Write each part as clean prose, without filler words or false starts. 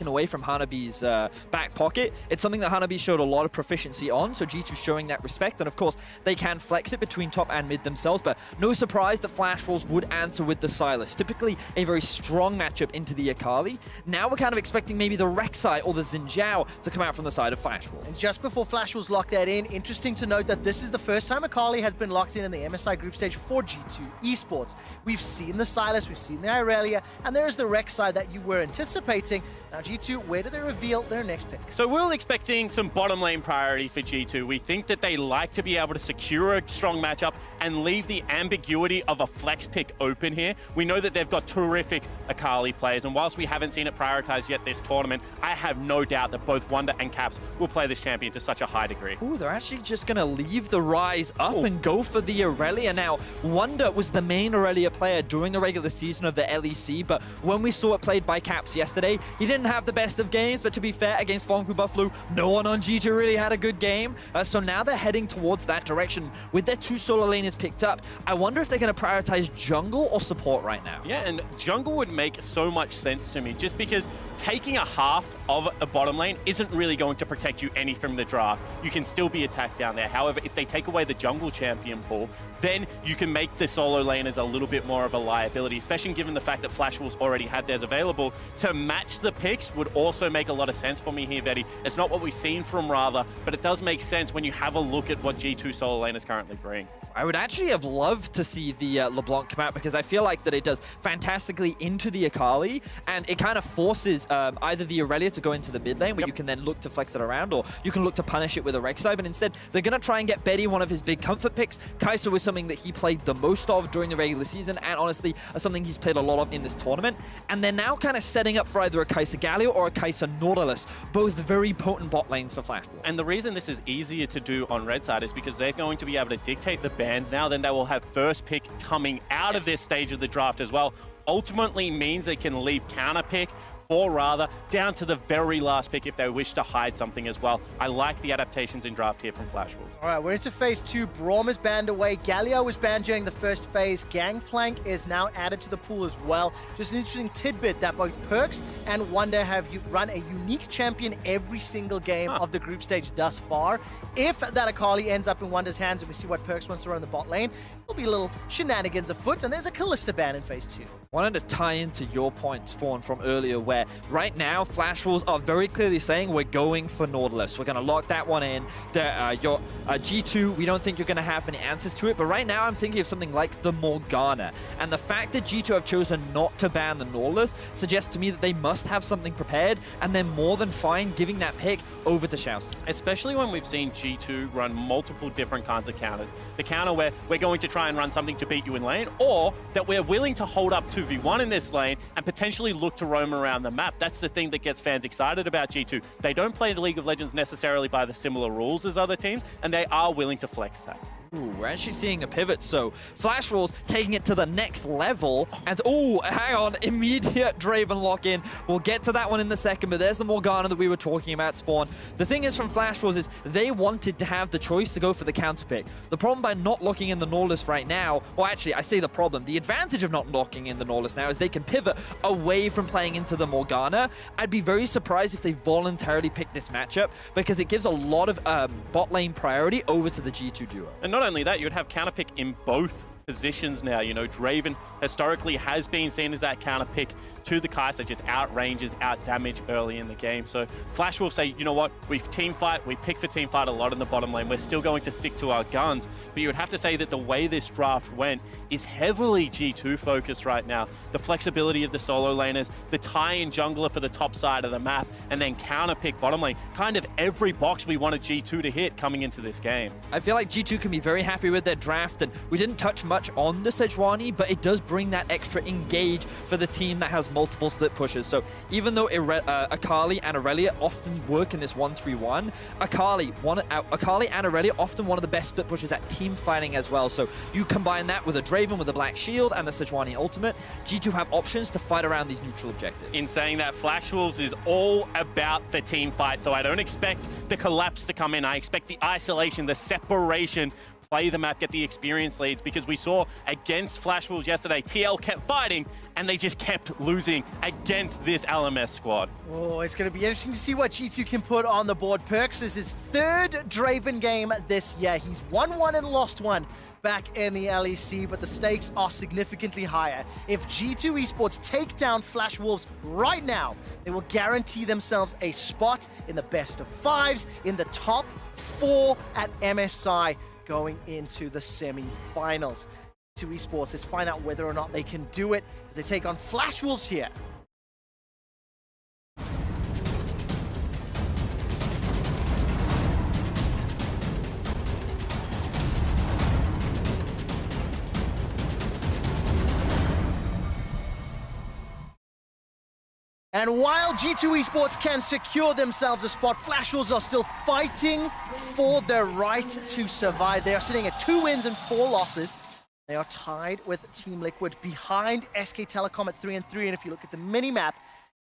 away from Hanabi's back pocket. It's something that Hanabi showed a lot of proficiency on, so G2 showing that respect, and of course they can flex it between top and mid themselves, but no surprise that Flash Wolves would answer with the Sylas. Typically a very strong matchup into the Akali. Now we're kind of expecting maybe the Rek'Sai or the Xin Zhao to come out from the side of Flash Wolves. And just before Flash Wolves lock that in, interesting to note that this is the first time Akali has been locked in the MSI group stage for G2 Esports. We've seen the Sylas, we've seen the Irelia, and there is the Rek'Sai that you were anticipating. Now G2, where do they reveal their next pick? So we're expecting some bottom lane priority for G2. We think that they like to be able to secure a strong matchup and leave the ambiguity of a flex pick open here. We know that they've got terrific Akali players, and whilst we haven't seen it prioritized yet this tournament, I have no doubt that both Wunder and Caps will play this champion to such a high degree. Ooh, they're actually just going to leave the Rise up and go for the Irelia. Now, Wunder was the main Irelia player during the regular season of the LEC, but when we saw it played by Caps yesterday, he didn't have the best of games, but to be fair, against Phong Vu Buffalo, no one on G2 really had a good game. So now they're heading towards that direction. With their 2 solo laners picked up, I wonder if they're going to prioritize jungle or support right now. Yeah, and jungle would make so much sense to me, just because taking a half of a bottom lane isn't really going to protect you any from the draft. You can still be attacked down there. However, if they take away the jungle champion pool, then you can make the solo laners a little bit more of a liability, especially given the fact that Flash Wolves already had theirs available. To match the picks would also make a lot of sense for me here, Vetty. It's not what we've seen from Rather, but it does make sense when you have a look at what G2 solo laners currently bring. I would actually have loved to see the LeBlanc come out, because I feel like that it does fantastically into the Akali, and it kind of forces either the Irelia to go into the mid lane, where you can then look to flex it around, or you can look to punish it with a Rek'Sai, but instead they're going to try and get Betty, one of his big comfort picks. Kai'Sa was something that he played the most of during the regular season, and honestly something he's played a lot of in this tournament. And they're now kind of setting up for either a Kai'Sa Galio or a Kai'Sa Nautilus, both very potent bot lanes for Flash Wolves. And the reason this is easier to do on red side is because they're going to be able to dictate the bans now. Then they will have first pick coming out of this stage of the draft as well. Ultimately means they can leave counter pick or rather down to the very last pick if they wish to hide something as well. I like the adaptations in draft here from Flash Wolves. All right, we're into phase 2. Braum is banned away. Galio was banned during the first phase. Gangplank is now added to the pool as well. Just an interesting tidbit that both Perkz and Wunder have run a unique champion every single game of the group stage thus far. If that Akali ends up in Wunder's hands and we see what Perkz wants to run in the bot lane, there'll be a little shenanigans afoot, and there's a Kalista ban in phase 2. Wanted to tie into your point, Spawn, from earlier, where right now Flash Wolves are very clearly saying we're going for Nautilus. We're going to lock that one in. Your G2, we don't think you're going to have many answers to it, but right now I'm thinking of something like the Morgana. And the fact that G2 have chosen not to ban the Nautilus suggests to me that they must have something prepared, and they're more than fine giving that pick over to Xiaoxing. Especially when we've seen G2 run multiple different kinds of counters. The counter where we're going to try and run something to beat you in lane, or that we're willing to hold up 2v1 in this lane and potentially look to roam around the map. That's the thing that gets fans excited about G2. They don't play the League of Legends necessarily by the similar rules as other teams, and they are willing to flex that. Ooh, we're actually seeing a pivot, so Flash Wolves taking it to the next level, and hang on, immediate Draven lock-in. We'll get to that one in a second, but there's the Morgana that we were talking about, Spawn. The thing is from Flash Wolves is they wanted to have the choice to go for the counter pick. The problem by not locking in the Nautilus right now, well actually I say the problem, the advantage of not locking in the Nautilus now is they can pivot away from playing into the Morgana. I'd be very surprised if they voluntarily pick this matchup, because it gives a lot of bot lane priority over to the G2 duo. And not only that, you would have counter pick in both positions now. You know, Draven historically has been seen as that counter pick to the Kai'Sa, just out ranges, out damage early in the game. So Flash will say, you know what, we've team fight, we pick for team fight a lot in the bottom lane. We're still going to stick to our guns. But you would have to say that the way this draft went is heavily G2 focused right now. The flexibility of the solo laners, the tie-in jungler for the top side of the map, and then counter pick bottom lane. Kind of every box we wanted G2 to hit coming into this game. I feel like G2 can be very happy with their draft, and we didn't touch much on the Sejuani, but it does bring that extra engage for the team that has multiple split pushes. So even though Akali and Irelia often work in this 1-3-1, Akali and Irelia often one of the best split pushes at team fighting as well. So you combine that with a Draven with a Black Shield and the Sejuani ultimate, G2 have options to fight around these neutral objectives. In saying that, Flash Wolves is all about the team fight, so I don't expect the collapse to come in. I expect the isolation, the separation play the map, get the experience leads, because we saw against Flash Wolves yesterday, TL kept fighting and they just kept losing against this LMS squad. Oh, it's going to be interesting to see what G2 can put on the board. Perks is his third Draven game this year. He's won one and lost one back in the LEC, but the stakes are significantly higher. If G2 Esports take down Flash Wolves right now, they will guarantee themselves a spot in the best of fives, in the top 4 at MSI going into the semi-finals. G2 Esports, let's find out whether or not they can do it as they take on Flash Wolves here. And while G2 Esports can secure themselves a spot, Flash Wolves are still fighting for their right to survive. They are sitting at 2 wins and 4 losses. They are tied with Team Liquid behind SK Telecom at 3-3. And if you look at the mini-map,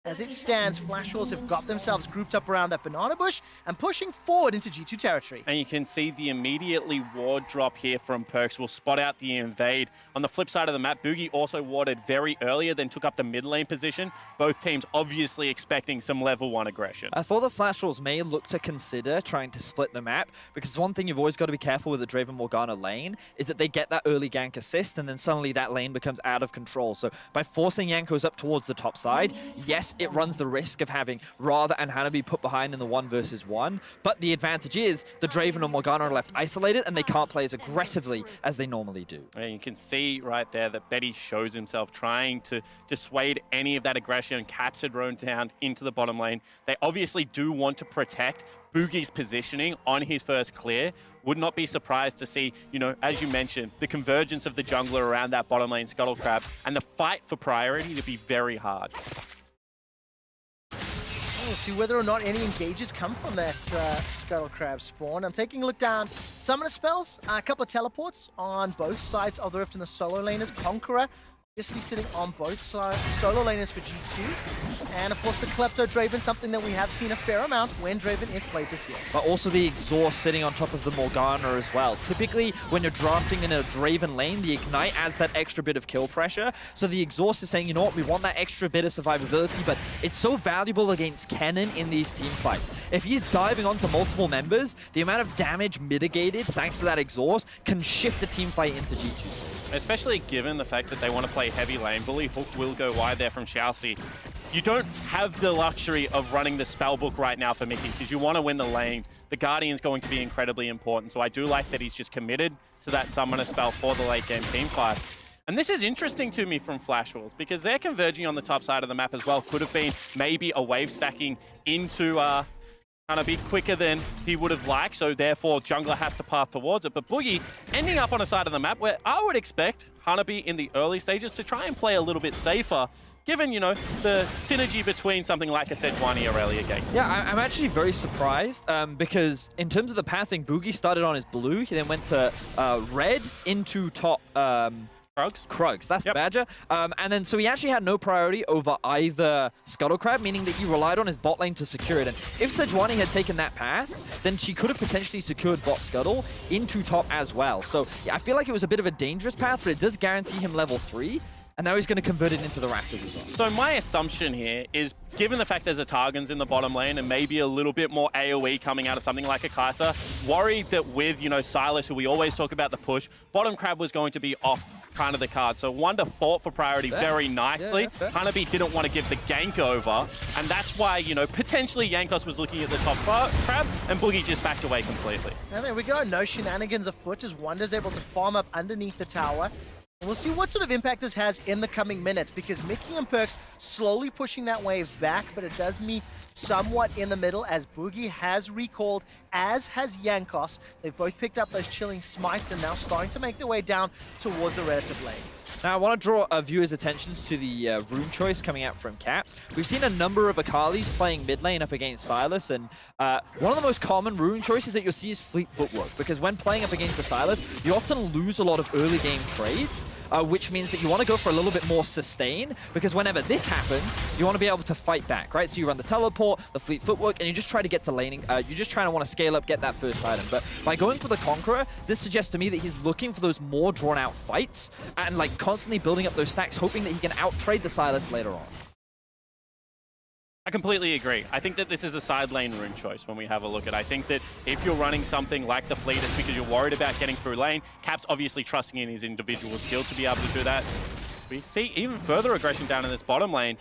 as it stands, Flash Wolves have got themselves grouped up around that banana bush and pushing forward into G2 territory. And you can see the immediately ward drop here from Perks will spot out the invade. On the flip side of the map, Boogie also warded very earlier, then took up the mid lane position. Both teams obviously expecting some level 1 aggression. I thought the Flash Wolves may look to consider trying to split the map, because one thing you've always got to be careful with the Draven Morgana lane is that they get that early gank assist and then suddenly that lane becomes out of control. So by forcing Jankos up towards the top side, yes, it runs the risk of having Radha and Hanabi put behind in the 1 versus 1, but the advantage is the Draven and Morgana are left isolated and they can't play as aggressively as they normally do. And you can see right there that Betty shows himself trying to dissuade any of that aggression and capture drone down into the bottom lane. They obviously do want to protect Boogie's positioning on his first clear. Would not be surprised to see, you know, as you mentioned, the convergence of the jungler around that bottom lane Scuttle Crab and the fight for priority to be very hard. We'll see whether or not any engages come from that Scuttle Crab spawn. I'm taking a look down. Summoner spells, a couple of teleports on both sides of the rift in the solo laners. Conqueror obviously sitting on both sides. Solo laners for G2. And of course the Klepto Draven, something that we have seen a fair amount when Draven is played this year. But also the Exhaust sitting on top of the Morgana as well. Typically, when you're drafting in a Draven lane, the Ignite adds that extra bit of kill pressure. So the Exhaust is saying, you know what, we want that extra bit of survivability, but it's so valuable against Kennen in these team fights. If he's diving onto multiple members, the amount of damage mitigated thanks to that Exhaust can shift a team fight into G2. Especially given the fact that they want to play heavy lane bully. Hook will go wide there from Xiaoxi. You don't have the luxury of running the spellbook right now for Mickey because you want to win the lane. The Guardian's going to be incredibly important. So I do like that he's just committed to that summoner spell for the late game team fight. And this is interesting to me from Flash Wolves because they're converging on the top side of the map as well. Could have been maybe a wave stacking into Hanabi quicker than he would have liked, so therefore Jungler has to path towards it. But Boogie ending up on a side of the map where I would expect Hanabi in the early stages to try and play a little bit safer, given, you know, the synergy between something like a Sejuani or Aurelia Gate. Yeah, I'm actually very surprised because in terms of the pathing, Boogie started on his blue, he then went to red into top... Krugs, that's the Badger. And then, so he actually had no priority over either Scuttle Crab, meaning that he relied on his bot lane to secure it. And if Sejuani had taken that path, then she could have potentially secured bot Scuttle into top as well. So yeah, I feel like it was a bit of a dangerous path, but it does guarantee him level 3. And now he's going to convert it into the Raptors as well. So my assumption here is, given the fact there's a Targons in the bottom lane and maybe a little bit more AoE coming out of something like a Kai'Sa, worried that with, you know, Silas, who we always talk about the push, bottom Crab was going to be off kind of the card. So Wonder fought for priority very nicely. Hanabi didn't want to give the gank over, and that's why, you know, potentially Jankos was looking at the top Crab, and Boogie just backed away completely. And there we go. No shenanigans afoot as Wonder's able to farm up underneath the tower. We'll see what sort of impact this has in the coming minutes, because Mickey and Perks slowly pushing that wave back, but it does meet somewhat in the middle as Boogie has recalled, as has Jankos. They've both picked up those chilling smites and now starting to make their way down towards the relative lanes. Now, I want to draw viewers' attentions to the rune choice coming out from Caps. We've seen a number of Akalis playing mid lane up against Silas, and one of the most common rune choices that you'll see is Fleet Footwork, because when playing up against the Silas, you often lose a lot of early game trades. which means that you want to go for a little bit more sustain, because whenever this happens, you want to be able to fight back, right? So you run the teleport, the fleet footwork, and you just try to get to laning. You're just trying to want to scale up, get that first item. But by going for the Conqueror, this suggests to me that he's looking for those more drawn-out fights and like constantly building up those stacks, hoping that he can out-trade the Sylas later on. I completely agree. I think that this is a side lane rune choice when we have a look at it. I think that if you're running something like the fleet, it's because you're worried about getting through lane. Cap's obviously trusting in his individual skill to be able to do that. We see even further aggression down in this bottom lane.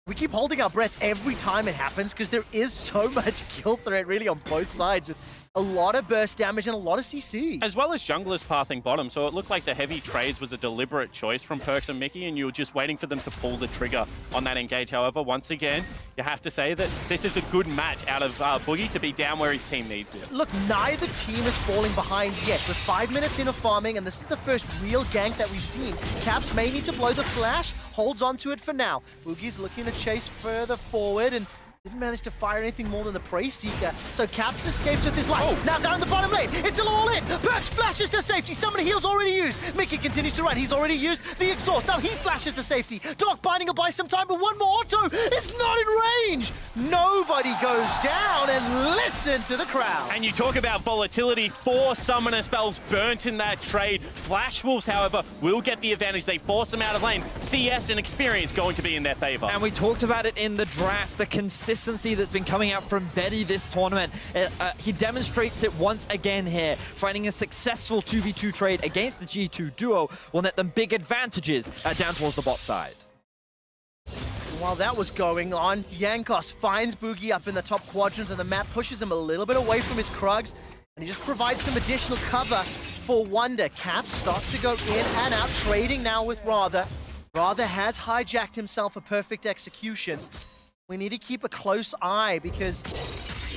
We keep holding our breath every time it happens because there is so much kill threat really on both sides with a lot of burst damage and a lot of CC. As well as junglers pathing bottom, so it looked like the heavy trades was a deliberate choice from Perkz and Mickey, and you were just waiting for them to pull the trigger on that engage. However, once again, you have to say that this is a good match out of Boogie to be down where his team needs it. Look, neither team is falling behind yet. We're 5 minutes in of farming, and this is the first real gank that we've seen. Caps may need to blow the flash, holds on to it for now. Boogie's looking to chase further forward, and didn't manage to fire anything more than the Prey Seeker. So Caps escapes with his life. Oh. Now down the bottom lane. It's all in. Perkz flashes to safety. Summoner heal's already used. Mickey continues to run. He's already used the exhaust. Now he flashes to safety. Dark Binding will buy some time, but one more auto is not in range. Nobody goes down, and listen to the crowd. And you talk about volatility. 4 summoner spells burnt in that trade. Flash Wolves, however, will get the advantage. They force him out of lane. CS and experience going to be in their favor. And we talked about it in the draft, the consistency that's been coming out from Betty this tournament. He demonstrates it once again here. Finding a successful 2v2 trade against the G2 duo will net them big advantages down towards the bot side. While that was going on, Jankos finds Boogie up in the top quadrant of the map, pushes him a little bit away from his Krugs, and he just provides some additional cover for Wonder. Cap starts to go in and out, trading now with Rather. Rather has hijacked himself a perfect execution. We need to keep a close eye because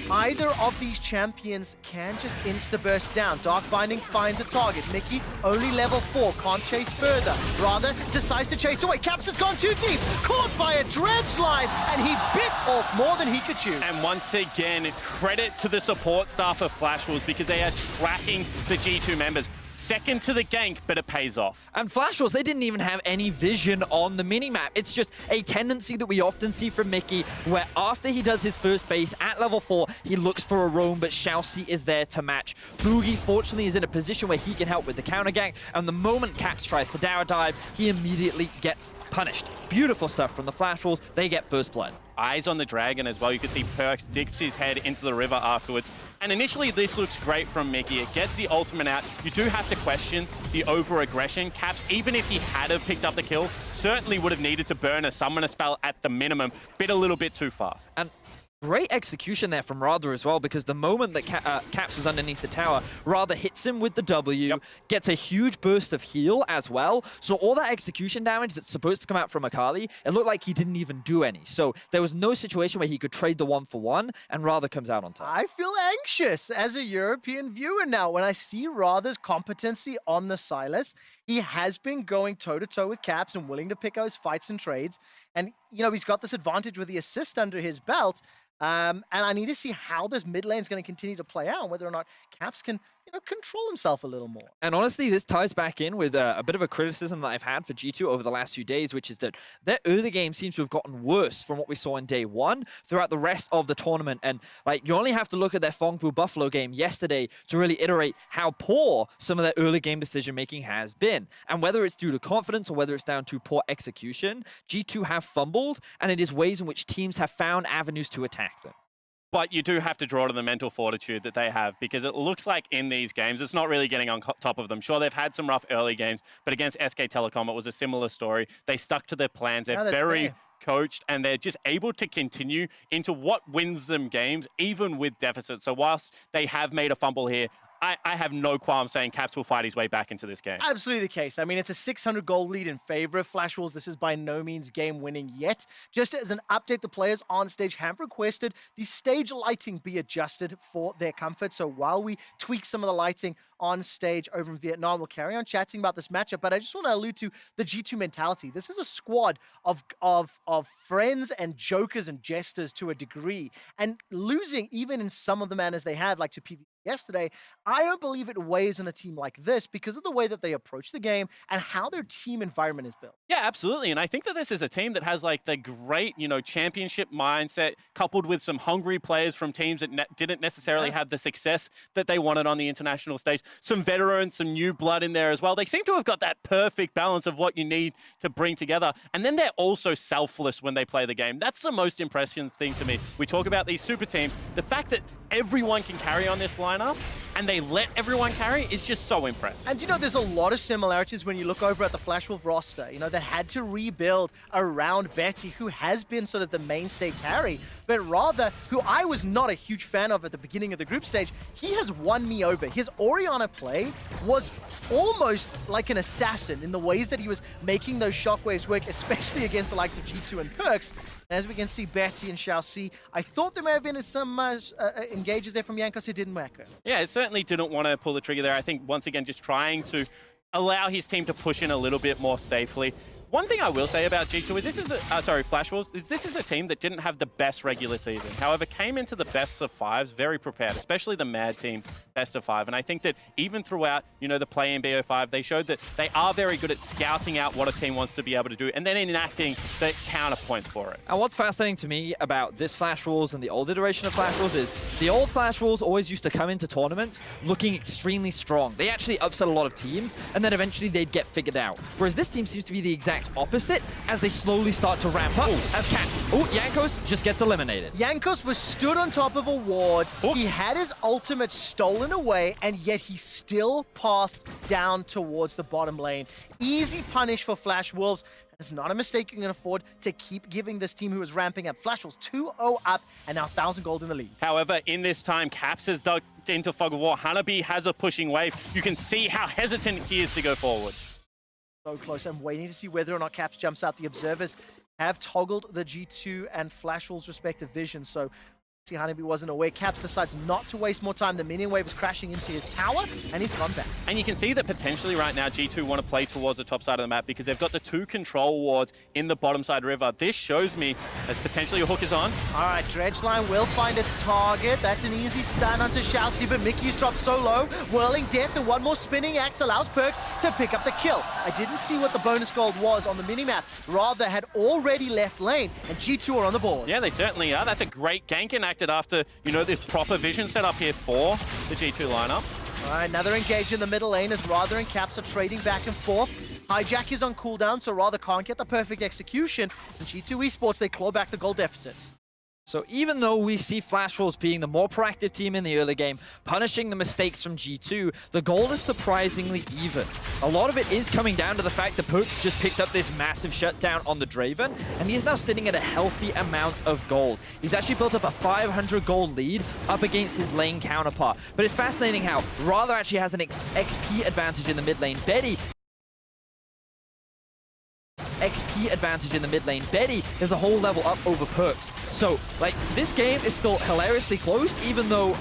either of these champions can just insta-burst down. Dark Binding finds a target. Mickey, only level 4, can't chase further. Rather, decides to chase away. Caps has gone too deep, caught by a dredge line, and he bit off more than he could chew. And once again, credit to the support staff of Flash Wolves because they are tracking the G2 members. Second to the gank, but it pays off. And Flash Wolves, they didn't even have any vision on the minimap. It's just a tendency that we often see from Mickey, where after he does his first base at level 4, he looks for a roam, but Xiaoxi is there to match. Boogie, fortunately, is in a position where he can help with the counter gank, and the moment Caps tries to tower dive, he immediately gets punished. Beautiful stuff from the Flash Wolves. They get first blood. Eyes on the dragon as well. You can see Perkz dips his head into the river afterwards. And initially, this looks great from Mickey. It gets the ultimate out. You do have to question the over-aggression. Caps, even if he had have picked up the kill, certainly would have needed to burn a summoner spell at the minimum. Bit a little bit too far. And great execution there from Rather as well, because the moment that Caps was underneath the tower, Rather hits him with the W, gets a huge burst of heal as well. So all that execution damage that's supposed to come out from Akali, it looked like he didn't even do any. So there was no situation where he could trade the 1-for-1, and Rather comes out on top. I feel anxious as a European viewer now when I see Rather's competency on the Sylas. He has been going toe-to-toe with Caps and willing to pick out his fights and trades. And, you know, he's got this advantage with the assist under his belt. And I need to see how this mid lane is going to continue to play out and whether or not Caps can, you know, control himself a little more. And honestly, this ties back in with a bit of a criticism that I've had for G2 over the last few days, which is that their early game seems to have gotten worse from what we saw in day 1 throughout the rest of the tournament. And like, you only have to look at their Phong Vu Buffalo game yesterday to really iterate how poor some of their early game decision making has been. And whether it's due to confidence or whether it's down to poor execution, G2 have fumbled, and it is ways in which teams have found avenues to attack them. But you do have to draw to the mental fortitude that they have, because it looks like in these games, it's not really getting on top of them. Sure, they've had some rough early games, but against SK Telecom, it was a similar story. They stuck to their plans. They're very coached, and they're just able to continue into what wins them games, even with deficits. So whilst they have made a fumble here, I have no qualm saying Caps will fight his way back into this game. Absolutely the case. I mean, it's a 600 goal lead in favor of Flash Wolves. This is by no means game winning yet. Just as an update, the players on stage have requested the stage lighting be adjusted for their comfort. So while we tweak some of the lighting on stage over in Vietnam, we'll carry on chatting about this matchup. But I just want to allude to the G2 mentality. This is a squad of friends and jokers and jesters to a degree. And losing even in some of the manners they have, like to PV yesterday, I don't believe it weighs on a team like this because of the way that they approach the game and how their team environment is built. Yeah, absolutely. And I think that this is a team that has like the great, championship mindset coupled with some hungry players from teams that didn't necessarily have the success that they wanted on the international stage. Some veterans, some new blood in there as well. They seem to have got that perfect balance of what you need to bring together. And then they're also selfless when they play the game. That's the most impressive thing to me. We talk about these super teams. The fact that everyone can carry on this lineup and they let everyone carry is just so impressive. And there's a lot of similarities when you look over at the Flash Wolf roster, that had to rebuild around Betty, who has been sort of the mainstay carry, but rather, who I was not a huge fan of at the beginning of the group stage. He has won me over. His Orianna play was almost like an assassin in the ways that he was making those shockwaves work, especially against the likes of G2 and Perks. As we can see, Betty and Shao Si, I thought there may have been some engages there from Jankos. It didn't work. Yeah, it certainly didn't want to pull the trigger there. I think, once again, just trying to allow his team to push in a little bit more safely. One thing I will say about G2 is Flash Wolves, this is a team that didn't have the best regular season. However, came into the best of fives very prepared, especially the Mad team best of five. And I think that even throughout, the play in BO5, they showed that they are very good at scouting out what a team wants to be able to do and then enacting the counterpoint for it. And what's fascinating to me about this Flash Wolves and the old iteration of Flash Wolves is the old Flash Wolves always used to come into tournaments looking extremely strong. They actually upset a lot of teams, and then eventually they'd get figured out. Whereas this team seems to be the exact opposite as they slowly start to ramp up. As Jankos just gets eliminated. Jankos was stood on top of a ward. He had his ultimate stolen away, and yet he still pathed down towards the bottom lane. Easy punish for Flash Wolves. It's not a mistake you can afford to keep giving this team who is ramping up. Flash Wolves 2-0 up and now 1,000 gold in the lead. However, in this time, Caps has dug into Fog of War. Hanabi has a pushing wave. You can see how hesitant he is to go forward. So close. I'm waiting to see whether or not Caps jumps out. The observers have toggled the G2 and Flash Wolves' respective visions. So see, Hanabi wasn't aware. Caps decides not to waste more time. The minion wave is crashing into his tower, and he's gone back. And you can see that potentially right now G2 want to play towards the top side of the map because they've got the two control wards in the bottom side river. This shows me as potentially a hook is on. All right, Dredgeline will find its target. That's an easy stun onto Shao Si, but Mickey's dropped so low. Whirling Death and one more spinning axe allows Perks to pick up the kill. I didn't see what the bonus gold was on the minimap. Rather, had already left lane, and G2 are on the board. Yeah, they certainly are. That's a great gank enacted after, this proper vision set up here for the G2 lineup. All right, another engage in the middle lane as Rather and Caps are trading back and forth. Hijack is on cooldown, so Rather can't get the perfect execution. And G2 Esports, they claw back the gold deficit. So even though we see Flash Wolves being the more proactive team in the early game, punishing the mistakes from G2, the gold is surprisingly even. A lot of it is coming down to the fact that Perks just picked up this massive shutdown on the Draven, and he is now sitting at a healthy amount of gold. He's actually built up a 500 gold lead up against his lane counterpart. But it's fascinating how Rather actually has an XP advantage in the mid lane. Betty XP advantage in the mid lane. Betty is a whole level up over Perks. So, this game is still hilariously close, even though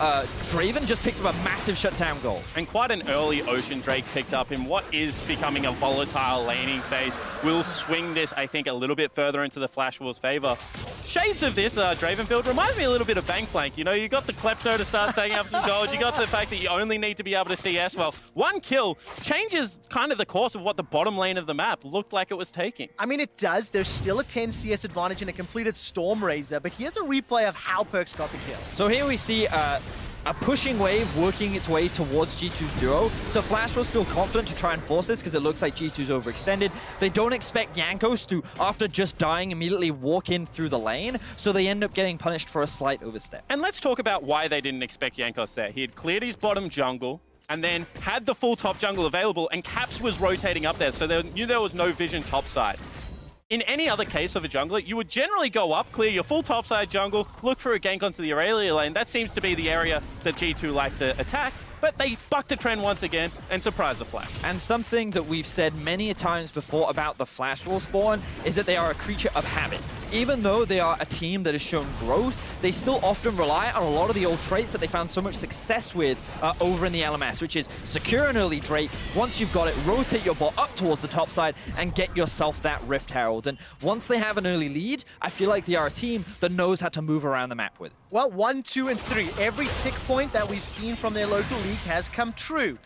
Draven just picked up a massive shutdown goal. And quite an early Ocean Drake picked up in what is becoming a volatile laning phase. Will swing this, I think, a little bit further into the Flash Wolves' favor. Shades of this Draven build reminds me a little bit of Bankplank. You got the Klepto to start taking up some gold. You got the fact that you only need to be able to CS well. One kill changes kind of the course of what the bottom lane of the map looked like it was taking. I mean, it does. There's still a 10 CS advantage in a completed Storm Razor, but here's a replay of how Perks got the kill. So here we see a pushing wave working its way towards G2's duo. So Flash Wolves feel confident to try and force this because it looks like G2's overextended. They don't expect Jankos to, after just dying, immediately walk in through the lane. So they end up getting punished for a slight overstep. And let's talk about why they didn't expect Jankos there. He had cleared his bottom jungle and then had the full top jungle available, and Caps was rotating up there, so they knew there was no vision topside. In any other case of a jungler, you would generally go up, clear your full topside jungle, look for a gank onto the Aurelia lane. That seems to be the area that G2 like to attack, but they bucked the trend once again and surprised the Flash. And something that we've said many times before about the Flash Wolf spawn is that they are a creature of habit. even though they are a team that has shown growth, they still often rely on a lot of the old traits that they found so much success with over in the LMS, which is secure an early Drake. Once you've got it, rotate your bot up towards the top side and get yourself that Rift Herald. And once they have an early lead, I feel like they are a team that knows how to move around the map with it. Well, 1, 2, and 3. Every tick point that we've seen from their local league has come true.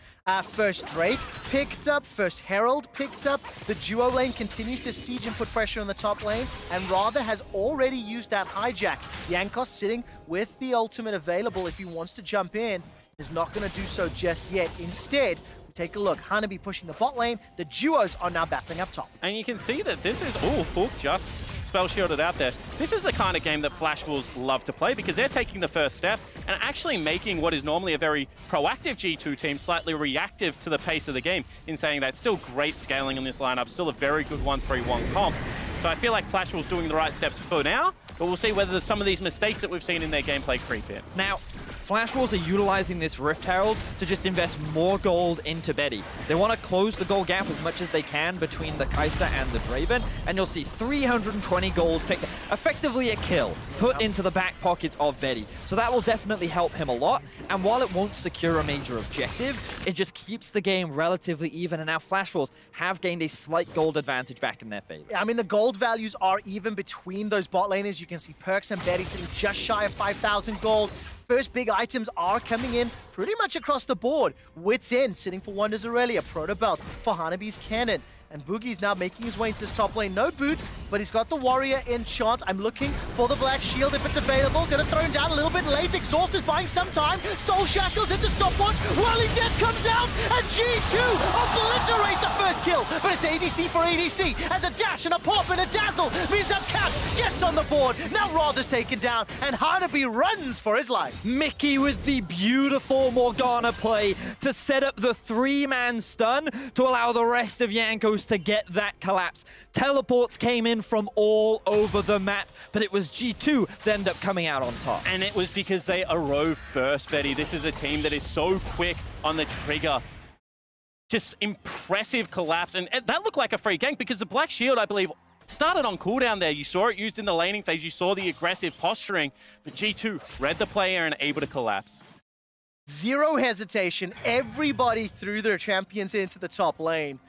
First Drake picked up, first Herald picked up. The duo lane continues to siege and put pressure on the top lane, and Rather has already used that hijack. Jankos sitting with the ultimate available if he wants to jump in. Is not going to do so just yet. Instead, we take a look. Hanabi pushing the bot lane. The duos are now battling up top. And you can see that this is... Oh, Fulk just spell shielded out there. This is the kind of game that Flash Wolves love to play because they're taking the first step and actually making what is normally a very proactive G2 team slightly reactive to the pace of the game in saying that still great scaling in this lineup, still a very good 1-3-1 comp. So I feel like Flash Wolves doing the right steps for now, but we'll see whether some of these mistakes that we've seen in their gameplay creep in. Now, Flash Wolves are utilizing this Rift Herald to just invest more gold into Betty. They want to close the gold gap as much as they can between the Kai'Sa and the Draven, and you'll see 320 gold picked, effectively a kill, put into the back pockets of Betty. So that will definitely help him a lot, and while it won't secure a major objective, it just keeps the game relatively even, and now Flash Wolves have gained a slight gold advantage back in their favor. I mean, the gold values are even between those bot laners. You can see Perks and Betty sitting just shy of 5,000 gold. First big items are coming in pretty much across the board. Wits in, sitting for Wonders Aurelia, Proto Belt for Hanabi's Cannon. And Boogie's now making his way into this top lane. No boots, but he's got the Warrior Enchant. I'm looking for the Black Shield if it's available. Gonna throw him down a little bit late. Exhaust is buying some time. Soul Shackles into stopwatch. Whirling Death comes out, and G2 obliterate the first kill. But it's ADC for ADC, as a dash and a pop and a dazzle means that Caps gets on the board. Now Rather's taken down, and Hanabi runs for his life. Mickey with the beautiful Morgana play to set up the 3-man stun to allow the rest of Jankos to get that collapse. Teleports came in from all over the map, but it was G2 that ended up coming out on top. And it was because they arose first, Betty. This is a team that is so quick on the trigger. Just impressive collapse. And that looked like a free gank because the Black Shield, I believe, started on cooldown there. You saw it used in the laning phase. You saw the aggressive posturing. But G2 read the player and able to collapse. Zero hesitation. Everybody threw their champions into the top lane.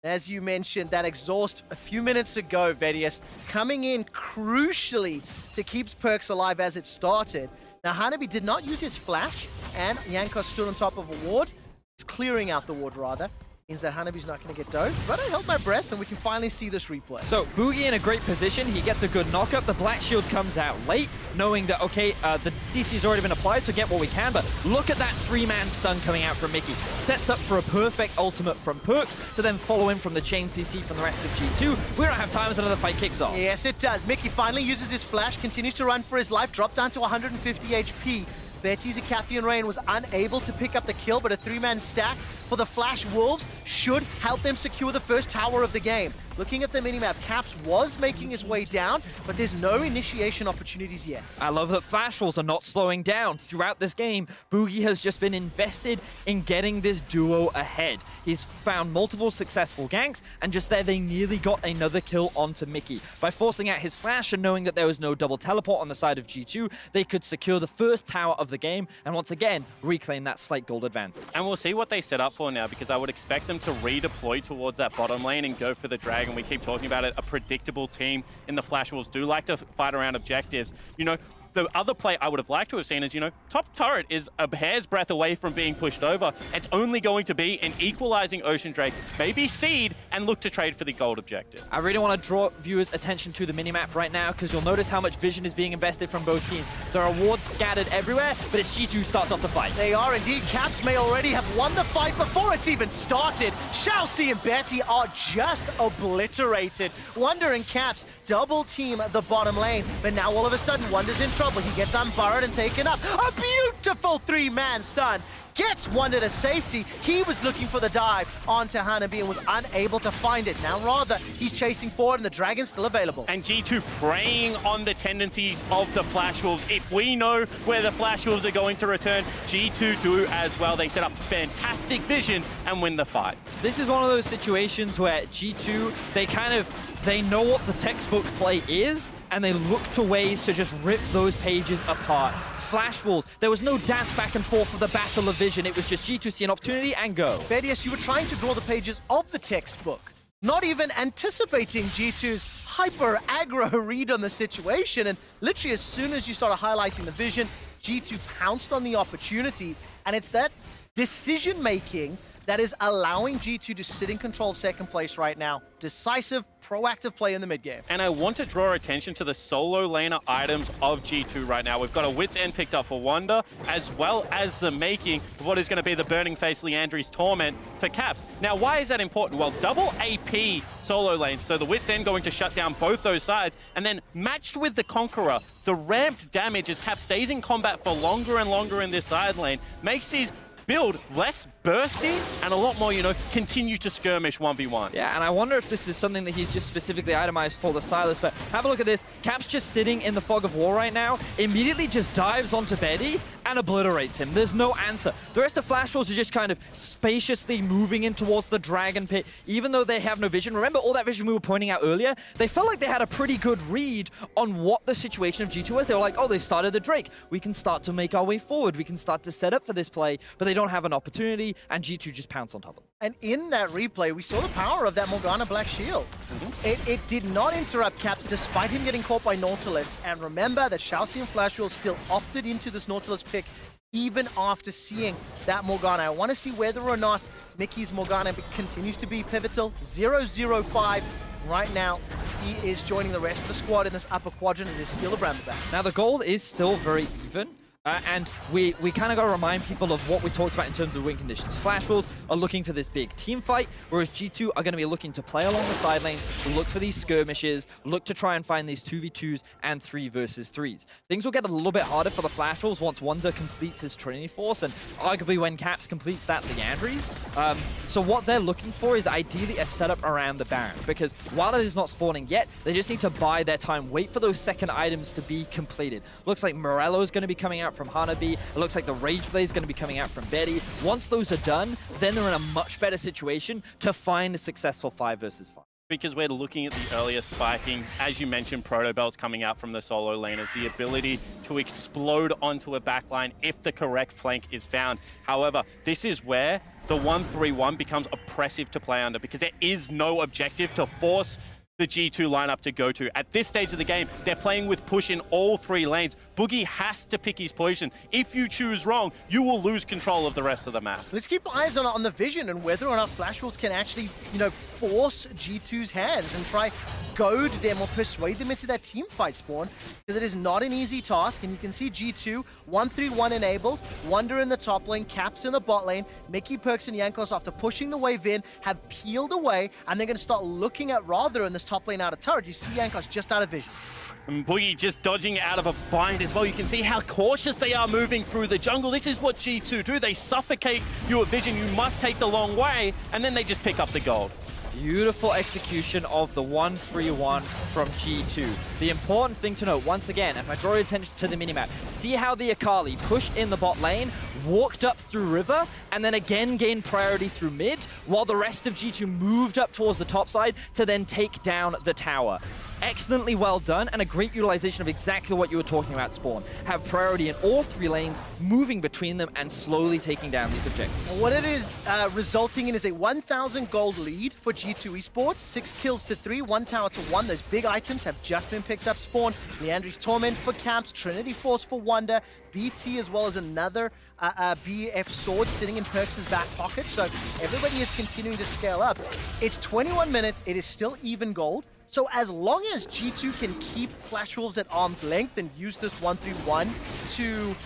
As you mentioned, that exhaust a few minutes ago, Vedius, coming in crucially to keep Perks alive as it started. Now, Hanabi did not use his flash, and Jankos stood on top of a ward. He's clearing out the ward, rather. Means that Hanabi's not going to get dove, but I held my breath and we can finally see this replay. So Boogie in a great position, he gets a good knockup. The Black Shield comes out late, knowing that, okay, the CC's already been applied, so get what we can, but look at that 3-man stun coming out from Mickey. Sets up for a perfect ultimate from Perks to then follow him from the chain CC from the rest of G2. We don't have time as another fight kicks off. Yes, it does. Mickey finally uses his flash, continues to run for his life, dropped down to 150 HP. Betty's Acathian Rain was unable to pick up the kill, but a 3-man stack for the Flash Wolves should help them secure the first tower of the game. Looking at the minimap, Caps was making his way down, but there's no initiation opportunities yet. I love that Flash Wolves are not slowing down. Throughout this game, Boogie has just been invested in getting this duo ahead. He's found multiple successful ganks, and just there they nearly got another kill onto Mickey. By forcing out his flash and knowing that there was no double teleport on the side of G2, they could secure the first tower of the game, and once again, reclaim that slight gold advantage. And we'll see what they set up for now, because I would expect them to redeploy towards that bottom lane and go for the Dragon. We keep talking about it, a predictable team in the Flash Wolves do like to fight around objectives. You know, the other play I would have liked to have seen is, you know, top turret is a hair's breadth away from being pushed over. It's only going to be an equalizing Ocean Drake, maybe seed, and look to trade for the gold objective. I really want to draw viewers' attention to the minimap right now, because you'll notice how much vision is being invested from both teams. There are wards scattered everywhere, but it's G2 starts off the fight. They are indeed. Caps may already have won the fight before it's even started. Xiaoxi and Betty are just obliterated. Wonder and Caps double team the bottom lane, but now all of a sudden Wonder's in trouble. He gets unburrowed and taken up. A beautiful 3-man stun. gets Wonder to safety. He was looking for the dive onto Hanabi and was unable to find it. Now rather, he's chasing forward and the Dragon's still available. And G2 preying on the tendencies of the Flash Wolves. If we know where the Flash Wolves are going to return, G2 do as well. They set up fantastic vision and win the fight. This is one of those situations where G2, they know what the textbook play is, and they look to ways to just rip those pages apart. Flash Wolves, there was no dance back and forth for the battle of vision. It was just G2 see an opportunity and go. Bedius, you were trying to draw the pages of the textbook, not even anticipating G2's hyper aggro read on the situation. And literally as soon as you started highlighting the vision, G2 pounced on the opportunity. And it's that decision making that is allowing G2 to sit in control of second place right now. Decisive, proactive play in the mid game. And I want to draw attention to the solo laner items of G2 right now. We've got a Wit's End picked up for Wonder, as well as the making of what is going to be the Burning Face Liandry's Torment for Caps. Now, why is that important? Well, double AP solo lanes, so the Wit's End going to shut down both those sides, and then matched with the Conqueror, the ramped damage as Cap stays in combat for longer and longer in this side lane, makes his build less bursty and a lot more, continue to skirmish 1v1. Yeah, and I wonder if this is something that he's just specifically itemized for the Silas, but have a look at this. Cap's just sitting in the fog of war right now, immediately just dives onto Betty and obliterates him. There's no answer. The rest of Flash Wolves are just kind of spaciously moving in towards the Dragon Pit, even though they have no vision. Remember all that vision we were pointing out earlier? They felt like they had a pretty good read on what the situation of G2 was. They were like, oh, they started the Drake. We can start to make our way forward. We can start to set up for this play, but they don't have an opportunity, and G2 just pounce on top of them. And in that replay, we saw the power of that Morgana Black Shield. It did not interrupt Caps despite him getting caught by Nautilus. And remember that Xiaoxi and Flash Wolves still opted into this Nautilus pick even after seeing that Morgana. I want to see whether or not Mickey's Morgana continues to be pivotal. 0-0-5 right now. He is joining the rest of the squad in this upper quadrant, and there's still a Bramble back. Now, the gold is still very even. And we kind of got to remind people of what we talked about in terms of win conditions. Flash Wolves are looking for this big team fight, whereas G2 are going to be looking to play along the side lanes, look for these skirmishes, look to try and find these 2v2s and 3 versus 3s. Things will get a little bit harder for the Flash Wolves once Wonder completes his Trinity Force, and arguably when Caps completes that Liandry's. So what they're looking for is ideally a setup around the Baron, because while it is not spawning yet, they just need to bide their time, wait for those second items to be completed. Looks like Morello is going to be coming out from Hanabi. It looks like the Rage Blade is going to be coming out from Betty. Once those are done, then they're in a much better situation to find a successful 5 versus 5. Because we're looking at the earlier spiking, as you mentioned, Proto Bells coming out from the solo laners, the ability to explode onto a backline if the correct flank is found. However, this is where the 1-3-1 becomes oppressive to play under, because there is no objective to force the G2 lineup to go to. At this stage of the game, they're playing with push in all 3 lanes. Boogie has to pick his poison. If you choose wrong, you will lose control of the rest of the map. Let's keep eyes on the vision and whether or not Flash Wolves can actually, force G2's hands and try goad them or persuade them into that team fight spawn, because it is not an easy task. And you can see G2 1-3-1 enabled, Wonder in the top lane, Caps in the bot lane, Mickey, Perks, and Yankos, after pushing the wave in, have peeled away, and they're going to start looking at Rather in this top lane out of turret. You see Yankos just out of vision. And Boogie just dodging out of a bind as well. You can see how cautious they are moving through the jungle. This is what G2 do. They suffocate your vision. You must take the long way, and then they just pick up the gold. Beautiful execution of the 1-3-1 from G2. The important thing to note, once again, if I draw your attention to the minimap, see how the Akali pushed in the bot lane, walked up through river, and then again gained priority through mid, while the rest of G2 moved up towards the top side to then take down the tower. Excellently well done, and a great utilization of exactly what you were talking about, Spawn. Have priority in all 3 lanes, moving between them and slowly taking down these objectives. What it is resulting in is a 1,000 gold lead for G2 Esports. 6 kills to 3, 1 tower to 1. Those big items have just been picked up. Spawn, Liandry's Torment for Caps, Trinity Force for Wonder, BT, as well as another BF sword sitting in Perks' back pocket. So everybody is continuing to scale up. It's 21 minutes. It is still even gold. So as long as G2 can keep Flash Wolves at arm's length and use this 1-3-1 to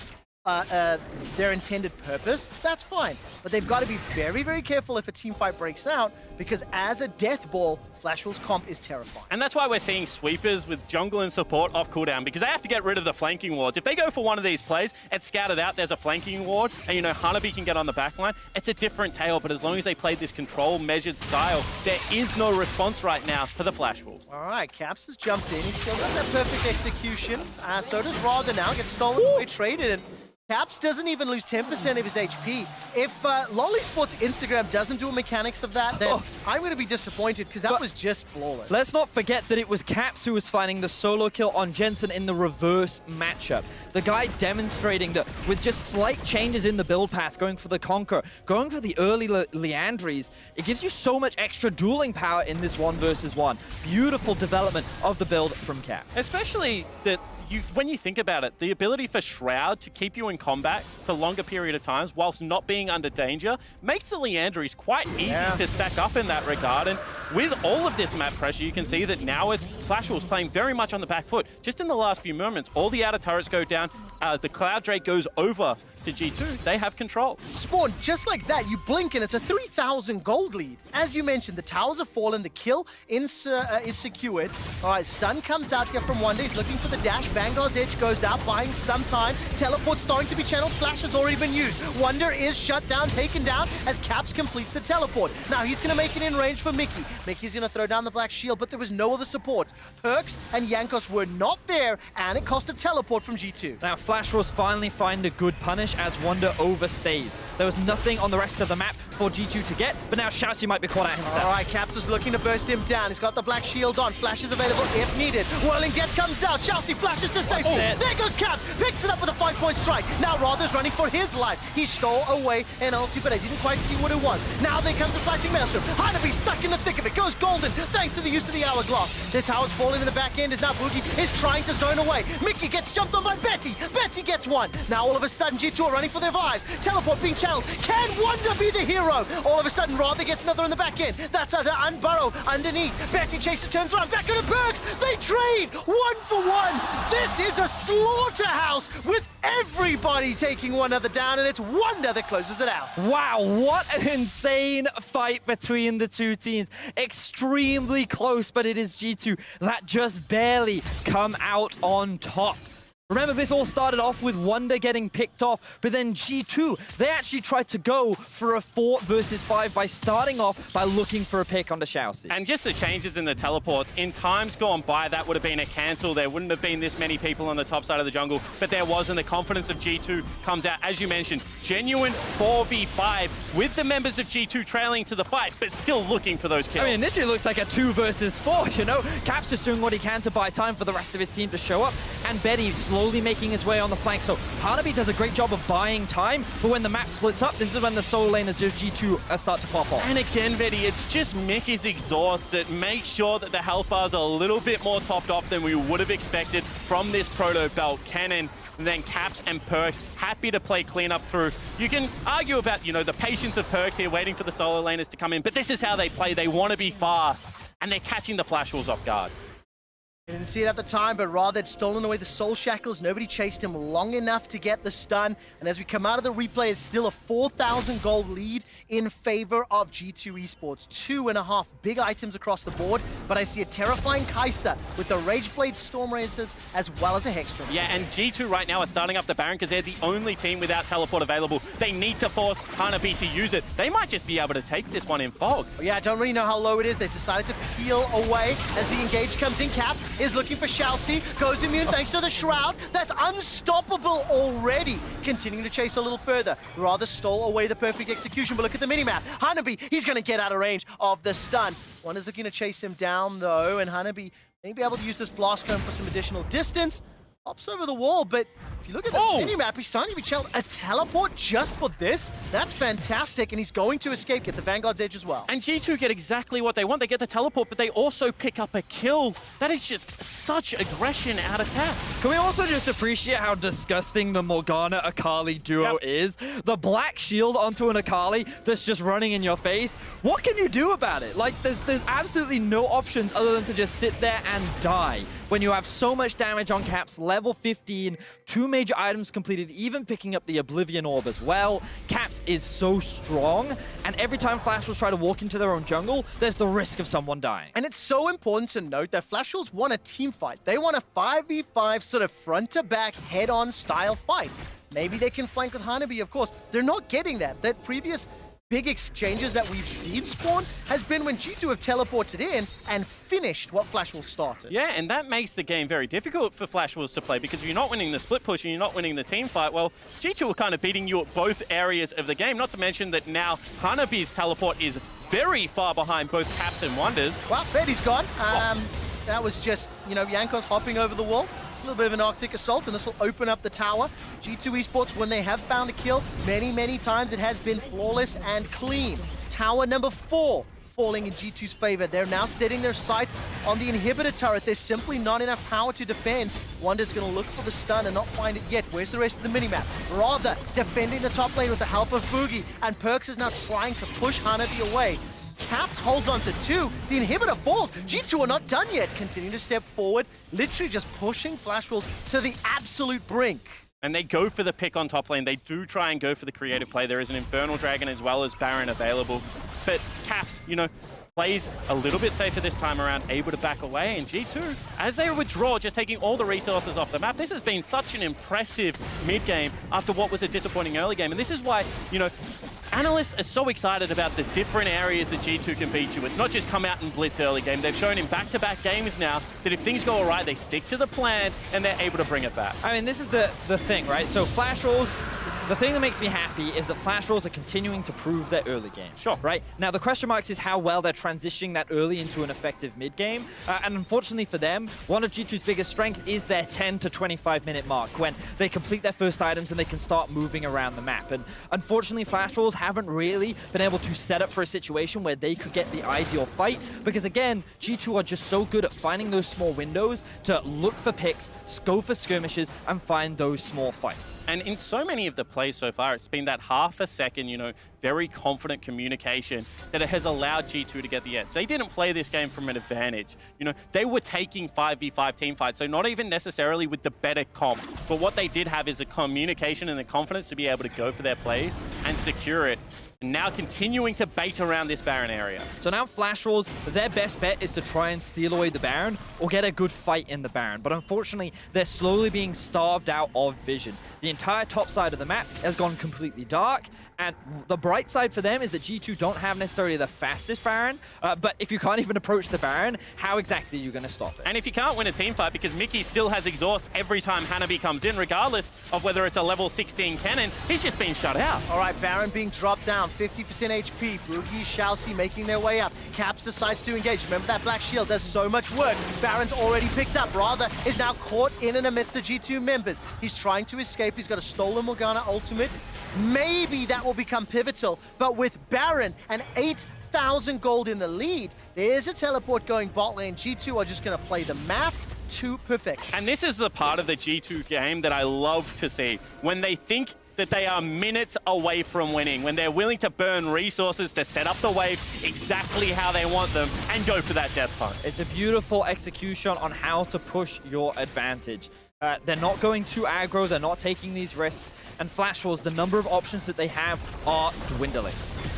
their intended purpose, that's fine. But they've got to be very, very careful if a team fight breaks out, because as a death ball, Flashwell's comp is terrifying. And that's why we're seeing sweepers with jungle and support off cooldown, because they have to get rid of the flanking wards. If they go for one of these plays, it's scouted out, there's a flanking ward, and you know Hanabi can get on the backline. It's a different tale, but as long as they play this controlled, measured style, there is no response right now for the Flash Wolves. All right, Caps has jumped in. He's still got that perfect execution. So does Rather now. Gets stolen away, traded, and Caps doesn't even lose 10% of his HP. If LoL Esports Instagram doesn't do a mechanics of that, then I'm going to be disappointed, because that was just flawless. Let's not forget that it was Caps who was finding the solo kill on Jensen in the reverse matchup. The guy demonstrating that with just slight changes in the build path, going for the Conquer, going for the early Leandries, it gives you so much extra dueling power in this 1v1. Beautiful development of the build from Caps. Especially that when you think about it, the ability for Shroud to keep you in combat for longer period of times whilst not being under danger makes the Leandries quite easy to stack up in that regard. And with all of this map pressure, you can see that now it's Flashwell's playing very much on the back foot. Just in the last few moments, all the outer turrets go down, the Cloud Drake goes over to G2. They have control. Spawn, just like that, you blink and it's a 3,000 gold lead. As you mentioned, the towers have fallen, the kill is secured. All right, stun comes out here from Wonder. He's looking for the dash. Vanguard's edge goes out, buying some time. Teleport's starting to be channeled. Flash has already been used. Wonder is shut down, taken down as Caps completes the teleport. Now he's going to make it in range for Mickey. Mickey's going to throw down the black shield, but there was no other support. Perks and Yankos were not there, and it cost a teleport from G2. Now Flash Wars finally find a good punish as Wonder overstays. There was nothing on the rest of the map for G2 to get, but now Xiaoxi might be caught out himself. All right, Caps is looking to burst him down. He's got the black shield on. Flash is available if needed. Whirling Death comes out. Xiaoxi flashes to safety. There goes Caps. Picks it up with a 5-point strike. Now Rather's running for his life. He stole away an ulti, but I didn't quite see what it was. Now there comes the slicing maelstrom. Hanabi stuck in the thick of it. Goes golden thanks to the use of the hourglass. The tower's falling in the back end as now Boogie is trying to zone away. Mickey gets jumped on by Betty. Betty gets one. Now all of a sudden G2 are running for their lives. Teleport being channeled. Can Wonder be the hero? All of a sudden Rather gets another in the back end. That's the Unburrow underneath. Betty chases, turns around, back into Perks. They trade 1-for-1. This is a slaughterhouse with everybody taking one another down, and it's Wonder that closes it out. Wow, what an insane fight between the two teams. Extremely close, but it is G2 that just barely come out on top. Remember, this all started off with Wonder getting picked off, but then G2, they actually tried to go for a 4 versus 5 by starting off by looking for a pick onto Xiaoxi. And just the changes in the teleports, in times gone by, that would have been a cancel. There wouldn't have been this many people on the top side of the jungle, but there was, and the confidence of G2 comes out. As you mentioned, genuine 4v5 with the members of G2 trailing to the fight, but still looking for those kills. I mean, initially it looks like a 2 versus 4, you know? Cap's just doing what he can to buy time for the rest of his team to show up, and Betty slowly making his way on the flank. So Hanabi does a great job of buying time, but when the map splits up, this is when the solo laners of G2 start to pop off. And again, Betty, it's just Mickey's exhaust that makes sure that the health bars are a little bit more topped off than we would have expected from this proto belt cannon. And then Caps and Perks happy to play cleanup through. You can argue about, you know, the patience of Perks here waiting for the solo laners to come in, but this is how they play. They want to be fast, and they're catching the Flash Wolves off guard. Didn't see it at the time, but Rather had stolen away the soul shackles. Nobody chased him long enough to get the stun. And as we come out of the replay, it's still a 4,000 gold lead in favor of G2 Esports. 2.5 big items across the board, but I see a terrifying Kai'Sa with the Rageblade Storm Racers as well as a Hextrum. Yeah, and G2 right now are starting up the Baron because they're the only team without teleport available. They need to force Hanabi to use it. They might just be able to take this one in fog. Yeah, I don't really know how low it is. They've decided to peel away as the engage comes in. Caps is looking for Xiaoxi, goes immune thanks to the Shroud. That's unstoppable already. Continuing to chase a little further. Rather stole away the perfect execution, but look at the minimap. Hanabi, he's going to get out of range of the stun. One is looking to chase him down though, and Hanabi may be able to use this blast cone for some additional distance. Hops over the wall, but if you look at the minimap, he's starting to be challenged. A teleport just for this? That's fantastic, and he's going to escape, get the Vanguard's edge as well. And G2 get exactly what they want. They get the teleport, but they also pick up a kill. That is just such aggression out of Cap. Can we also just appreciate how disgusting the Morgana-Akali duo is? The black shield onto an Akali that's just running in your face. What can you do about it? Like, there's absolutely no options other than to just sit there and die when you have so much damage on Caps, level 15, 2 major items completed, even picking up the Oblivion Orb as well. Caps is so strong, and every time Flash Wolves try to walk into their own jungle, there's the risk of someone dying. And it's so important to note that Flash Wolves want a team fight. They want a 5v5 sort of front-to-back, head-on style fight. Maybe they can flank with Hanabi, of course. They're not getting that. That previous big exchanges that we've seen spawn has been when G2 have teleported in and finished what Flash Wolves started. Yeah, and that makes the game very difficult for Flash Wolves to play, because if you're not winning the split push and you're not winning the team fight, well, G2 are kind of beating you at both areas of the game, not to mention that now Hanabi's teleport is very far behind both Caps and Wonders. Well, Betty's gone. That was just, you know, Jankos hopping over the wall. A little bit of an Arctic assault, and this will open up the tower. G2 Esports, when they have found a kill, many times it has been flawless and clean. Tower number 4 falling in G2's favor. They're now setting their sights on the inhibitor turret. There's simply not enough power to defend. Wonder's going to look for the stun and not find it yet. Where's the rest of the minimap? Rather, defending the top lane with the help of Boogie, and Perks is now trying to push Hanabi away. Caps holds on to 2. The inhibitor falls. G2 are not done yet. Continue to step forward, literally just pushing Flash Wolves to the absolute brink. And they go for the pick on top lane. They do try and go for the creative play. There is an Infernal Dragon as well as Baron available. But Caps, you know, plays a little bit safer this time around, able to back away. And G2, as they withdraw, just taking all the resources off the map, this has been such an impressive mid-game after what was a disappointing early game. And this is why, you know, analysts are so excited about the different areas that G2 can beat you. It's not just come out and blitz early game. They've shown in back-to-back games now that if things go all right, they stick to the plan and they're able to bring it back. I mean, this is the thing, right? So Flash Wolves, the thing that makes me happy is that Flash Wolves are continuing to prove their early game. Sure. Right? Now, the question marks is how well they're transitioning that early into an effective mid-game. And unfortunately for them, one of G2's biggest strength is their 10 to 25-minute mark, when they complete their first items and they can start moving around the map. And unfortunately, Flash Wolves haven't really been able to set up for a situation where they could get the ideal fight, because again, G2 are just so good at finding those small windows to look for picks, go for skirmishes, and find those small fights. And in so many of the plays so far, it's been that half a second, you know, very confident communication that it has allowed G2 to get the edge. They didn't play this game from an advantage. You know, they were taking 5v5 team fights, so not even necessarily with the better comp. But what they did have is the communication and the confidence to be able to go for their plays and secure it. And now continuing to bait around this Baron area. So now Flash Wolves, their best bet is to try and steal away the Baron or get a good fight in the Baron. But unfortunately, they're slowly being starved out of vision. The entire top side of the map has gone completely dark, and the bright side for them is that G2 don't have necessarily the fastest Baron, but if you can't even approach the Baron, how exactly are you going to stop it? And if you can't win a team fight, because Mickey still has exhaust every time Hanabi comes in, regardless of whether it's a level 16 cannon, he's just been shut out. All right, Baron being dropped down, 50% HP. Boogie, Shalsi making their way up. Caps decides to engage. Remember that Black Shield does so much work. Baron's already picked up. Rather is now caught in and amidst the G2 members. He's trying to escape. He's got a stolen Morgana ultimate. Maybe that will become pivotal, but with Baron and 8,000 gold in the lead, there's a teleport going bot lane. G2 are just going to play the map to perfection. And this is the part of the G2 game that I love to see. When they think that they are minutes away from winning, when they're willing to burn resources to set up the wave exactly how they want them and go for that death punch. It's a beautiful execution on how to push your advantage. They're not going too aggro, they're not taking these risks, and Flash Wolves, the number of options that they have are dwindling.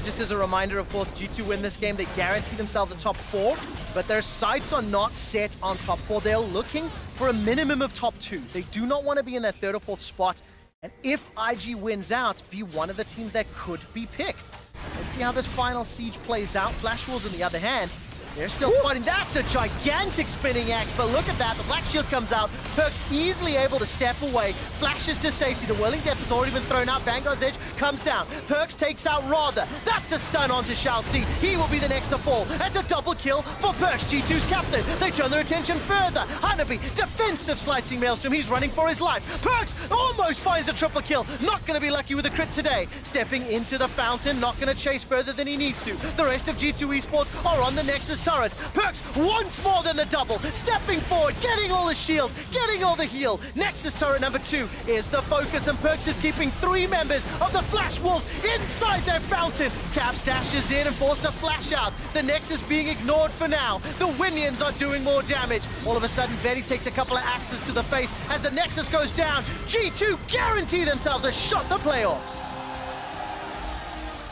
Just as a reminder, of course, G2 win this game, they guarantee themselves a top 4, but their sights are not set on top 4. They're looking for a minimum of top 2. They do not want to be in that 3rd or 4th spot, and if IG wins out, be one of the teams that could be picked. Let's see how this final siege plays out. Flash Wolves, on the other hand, they're still fighting. That's a gigantic spinning axe, but look at that. The Black Shield comes out. Perks easily able to step away. Flashes to safety. The Whirling Death has already been thrown out. Vanguard's Edge comes down. Perks takes out Rather. That's a stun onto Shalsi. He will be the next to fall. That's a double kill for Perks, G2's captain. They turn their attention further. Hanabi, defensive slicing Maelstrom. He's running for his life. Perks almost finds a triple kill. Not going to be lucky with a crit today. Stepping into the fountain. Not going to chase further than he needs to. The rest of G2 Esports are on the Nexus turrets. Perks once more than the double, stepping forward, getting all the shields, getting all the heal. Nexus turret number 2 is the focus, and Perks is keeping 3 members of the Flash Wolves inside their fountain. Caps dashes in and forced a flash out. The Nexus being ignored for now. The Winions are doing more damage. All of a sudden, Betty takes a couple of axes to the face as the Nexus goes down. G2 guarantee themselves a shot at the playoffs.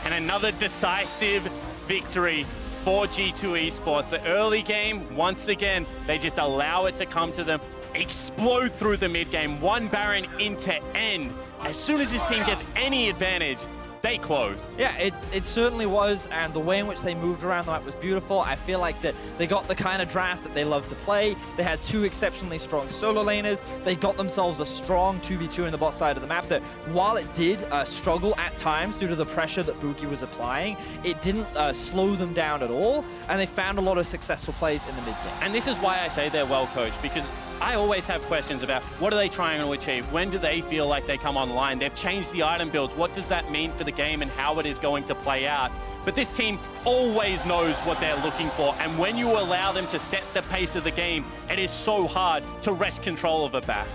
And another decisive victory for G2 Esports. The early game, once again, they just allow it to come to them, explode through the mid game, 1 Baron into end. As soon as this team gets any advantage, they close. Yeah, it certainly was, and the way in which they moved around the map was beautiful. I feel like that they got the kind of draft that they love to play. They had 2 exceptionally strong solo laners. They got themselves a strong 2v2 in the bot side of the map that, while it did struggle at times due to the pressure that Buki was applying, it didn't slow them down at all, and they found a lot of successful plays in the mid game. And this is why I say they're well coached, because I always have questions about what are they trying to achieve? When do they feel like they come online? They've changed the item builds. What does that mean for the game and how it is going to play out? But this team always knows what they're looking for. And when you allow them to set the pace of the game, it is so hard to wrest control of it back.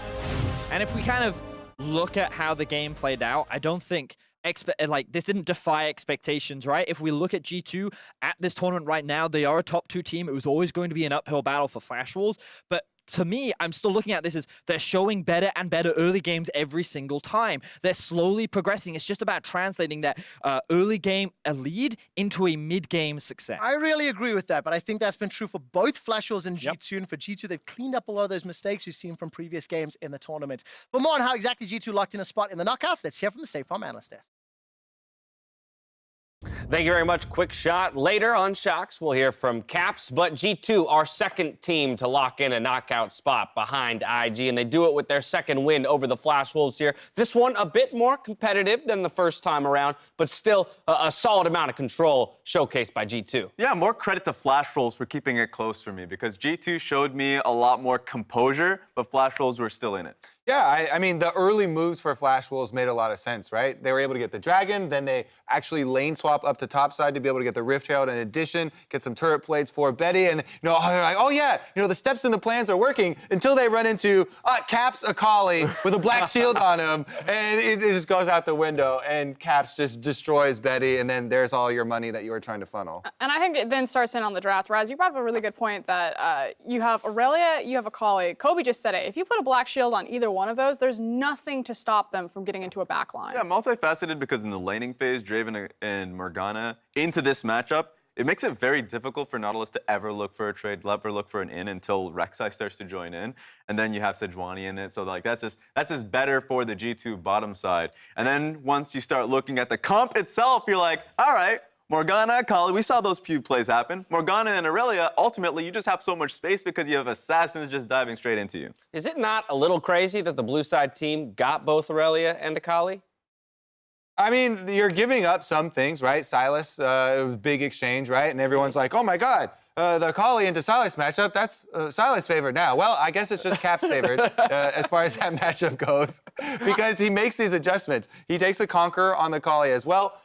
And if we kind of look at how the game played out, I don't think this didn't defy expectations, right? If we look at G2 at this tournament right now, they are a top 2 team. It was always going to be an uphill battle for Flash Wolves, but to me, I'm still looking at this as they're showing better and better early games every single time. They're slowly progressing. It's just about translating that early game a lead into a mid-game success. I really agree with that, but I think that's been true for both Flash Wolves and G2. And for G2, they've cleaned up a lot of those mistakes you've seen from previous games in the tournament. For more on how exactly G2 locked in a spot in the knockouts, let's hear from the State Farm analyst desk. Thank you very much. Quick shot. Later on Shocks, we'll hear from Caps, but G2, our second team to lock in a knockout spot behind IG, and they do it with their second win over the Flash Wolves here. This one a bit more competitive than the first time around, but still a solid amount of control showcased by G2. Yeah, more credit to Flash Wolves for keeping it close for me, because G2 showed me a lot more composure, but Flash Wolves were still in it. Yeah, I mean, the early moves for Flash Wolves made a lot of sense, right? They were able to get the Dragon, then they actually lane swap up to top side to be able to get the Rift Herald in addition, get some turret plates for Betty, and, they're like, oh yeah, the steps and the plans are working until they run into Caps Akali with a black shield on him, and it just goes out the window, and Caps just destroys Betty, and then there's all your money that you were trying to funnel. And I think it then starts in on the draft. Raz, you brought up a really good point that you have Aurelia, you have Akali. Kobe just said it. If you put a black shield on either one of those, there's nothing to stop them from getting into a backline. Yeah, multifaceted, because in the laning phase, Draven and Morgana into this matchup, it makes it very difficult for Nautilus to ever look for a trade, ever look for an in until Rek'Sai starts to join in, and then you have Sejuani in it. So that's just better for the G2 bottom side. And then once you start looking at the comp itself, you're like, all right, Morgana, Akali, we saw those few plays happen. Morgana and Aurelia, ultimately, you just have so much space because you have assassins just diving straight into you. Is it not a little crazy that the blue side team got both Aurelia and Akali? I mean, you're giving up some things, right? Silas, it was a big exchange, right? And everyone's like, oh my God, the Akali into Silas matchup, that's Silas' favorite now. Well, I guess it's just Cap's favorite as far as that matchup goes, because he makes these adjustments. He takes the Conqueror on the Akali as well,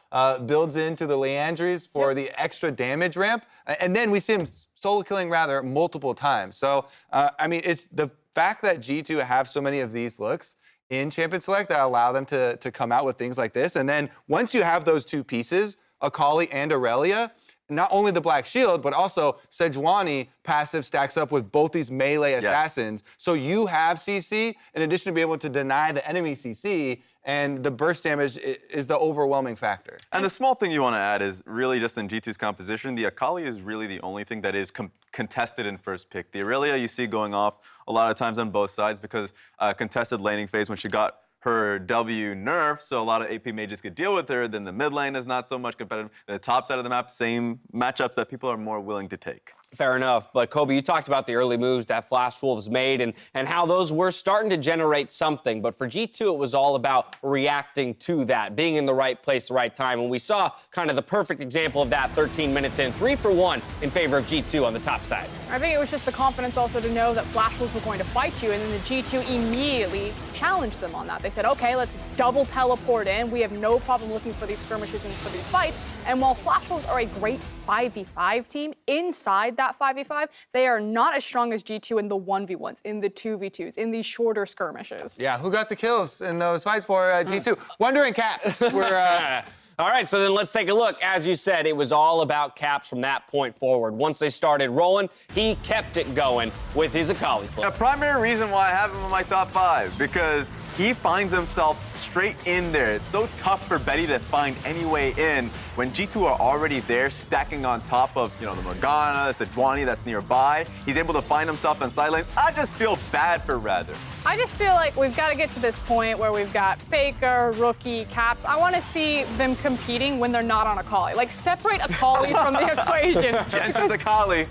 builds into the Leandries for the extra damage ramp, and then we see him solo killing Rather multiple times. So, I mean, it's the fact that G2 have so many of these looks in Champion Select that allow them to come out with things like this. And then once you have those two pieces, Akali and Aurelia, not only the Black Shield, but also Sejuani passive stacks up with both these melee assassins. So you have CC, in addition to be able to deny the enemy CC, and the burst damage is the overwhelming factor. And the small thing you want to add is really just in G2's composition, the Akali is really the only thing that is contested in first pick. The Aurelia you see going off a lot of times on both sides because contested laning phase when she got her W nerf, so a lot of AP mages could deal with her. Then the mid lane is not so much competitive. The top side of the map, same matchups that people are more willing to take. Fair enough. But Kobe, you talked about the early moves that Flash Wolves made and how those were starting to generate something. But for G2, it was all about reacting to that, being in the right place, the right time. And we saw kind of the perfect example of that 13 minutes in, 3 for 1 in favor of G2 on the top side. I think it was just the confidence also to know that Flash Wolves were going to fight you. And then the G2 immediately challenged them on that. They said, okay, let's double teleport in. We have no problem looking for these skirmishes and for these fights. And while Flash Wolves are a great 5v5 team, inside that 5v5, they are not as strong as G2 in the 1v1s, in the 2v2s, in these shorter skirmishes. Yeah, who got the kills in those fights for G2? Wondering Caps. We're All right, so then let's take a look. As you said, it was all about Caps from that point forward. Once they started rolling, he kept it going with his Akali play. A primary reason why I have him in my top 5, because he finds himself straight in there. It's so tough for Betty to find any way in when G2 are already there, stacking on top of, the Morgana, Sejuani that's nearby. He's able to find himself in side lanes. I just feel bad for Rather. I just feel like we've got to get to this point where we've got Faker, Rookie, Caps. I want to see them competing when they're not on Akali. Like, separate Akali from the equation. Jensen's Akali.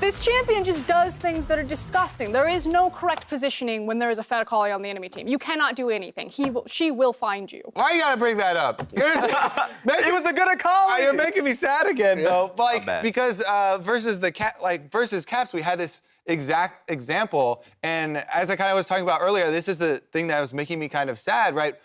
This champion just does things that are disgusting. There is no correct positioning when there is a Fed Akali on the enemy team. You cannot do anything. She will find you. Why you gotta bring that up? It was a good Akali. You're making me sad again, though. Because versus Caps, we had this exact example, and as I kind of was talking about earlier, this is the thing that was making me kind of sad, right?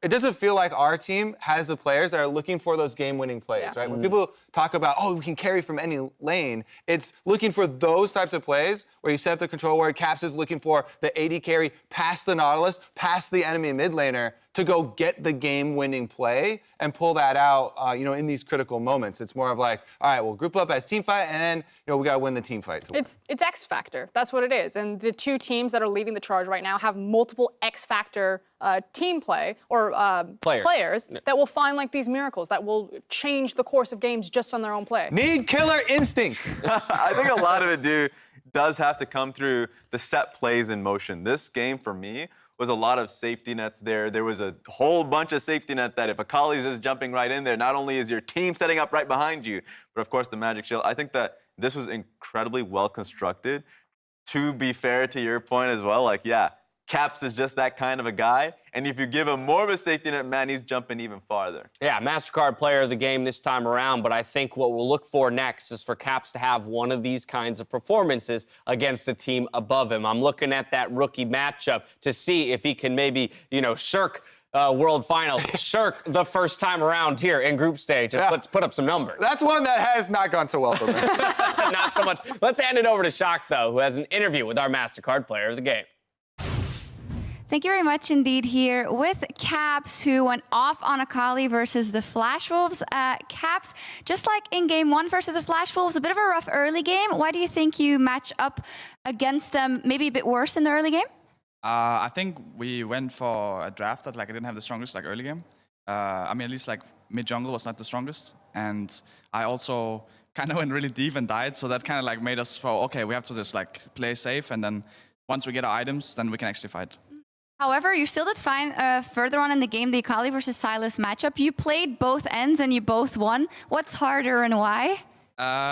It doesn't feel like our team has the players that are looking for those game-winning plays, right? When people talk about, we can carry from any lane, it's looking for those types of plays where you set up the control where Caps is looking for the AD carry past the Nautilus, past the enemy mid laner to go get the game-winning play and pull that out, in these critical moments. It's more of like, all right, we'll group up as team fight, and then, we got to win the team fight. It's X Factor. That's what it is. And the two teams that are leading the charge right now have multiple X Factor team play or players that will find like these miracles that will change the course of games just on their own play. Need killer instinct. I think a lot of it does have to come through the set plays in motion. This game for me was a lot of safety nets there. There was a whole bunch of safety net that if Akali's is jumping right in there, not only is your team setting up right behind you, but of course the Magic Shield. I think that this was incredibly well constructed. To be fair to your point as well, Caps is just that kind of a guy, and if you give him more of a safety net, man, he's jumping even farther. Yeah, MasterCard player of the game this time around, but I think what we'll look for next is for Caps to have one of these kinds of performances against a team above him. I'm looking at that rookie matchup to see if he can maybe, shirk World Finals, shirk the first time around here in group stage, and let's put up some numbers. That's one that has not gone so well for me. Not so much. Let's hand it over to Shox, though, who has an interview with our MasterCard player of the game. Thank you very much indeed here with Caps, who went off on Akali versus the Flash Wolves. Caps, just like in game 1 versus the Flash Wolves, a bit of a rough early game. Why do you think you match up against them maybe a bit worse in the early game? I think we went for a draft that I didn't have the strongest early game. At least mid-jungle was not the strongest. And I also kind of went really deep and died, so that kind of made us go, okay, we have to just play safe, and then once we get our items, then we can actually fight. However, you still did fine further on in the game, the Akali versus Sylas matchup. You played both ends and you both won. What's harder and why?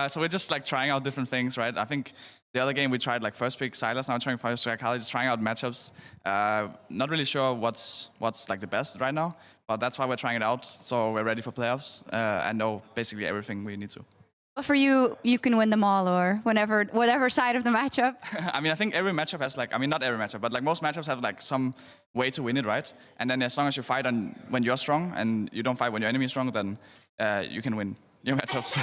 So we're just trying out different things, right? I think the other game we tried first pick Sylas, now trying first pick Akali, just trying out matchups. Not really sure what's the best right now, but that's why we're trying it out. So we're ready for playoffs and know basically everything we need to. But for you, you can win them all, or whatever side of the matchup. I think every matchup has not every matchup, but most matchups have some way to win it, right? And then as long as you fight when you're strong and you don't fight when your enemy is strong, then you can win your matchups.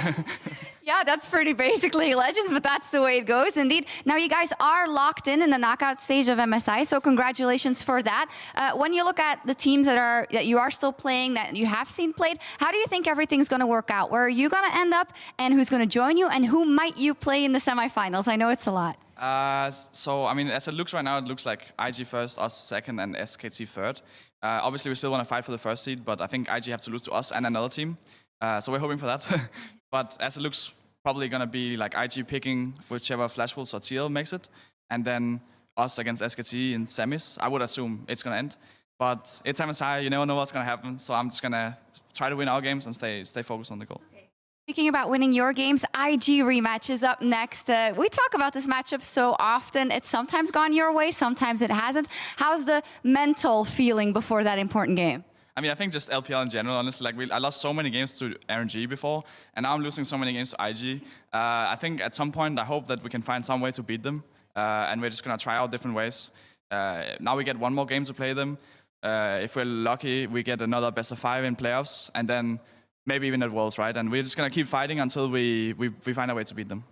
Yeah, that's pretty basically Legends, but that's the way it goes indeed. Now you guys are locked in the knockout stage of MSI, so congratulations for that. When you look at the teams that you are still playing, that you have seen played, how do you think everything's going to work out? Where are you going to end up, and who's going to join you, and who might you play in the semifinals? I know it's a lot. As it looks right now, it looks like IG first, us second, and SKT third. Obviously, we still want to fight for the first seed, but I think IG have to lose to us and another team. So we're hoping for that. But as it looks, probably going to be IG picking whichever Flash Wolves or TL makes it. And then us against SKT in semis. I would assume it's going to end. But it's MSI, you never know what's going to happen. So I'm just going to try to win our games and stay focused on the goal. Okay. Speaking about winning your games, IG rematch is up next. We talk about this matchup so often. It's sometimes gone your way, sometimes it hasn't. How's the mental feeling before that important game? I think just LPL in general, honestly, I lost so many games to RNG before, and now I'm losing so many games to IG. I think at some point, I hope that we can find some way to beat them, and we're just going to try out different ways. Now we get one more game to play them. If we're lucky, we get another best of 5 in playoffs, and then maybe even at Worlds, right? And we're just gonna keep fighting until we find a way to beat them.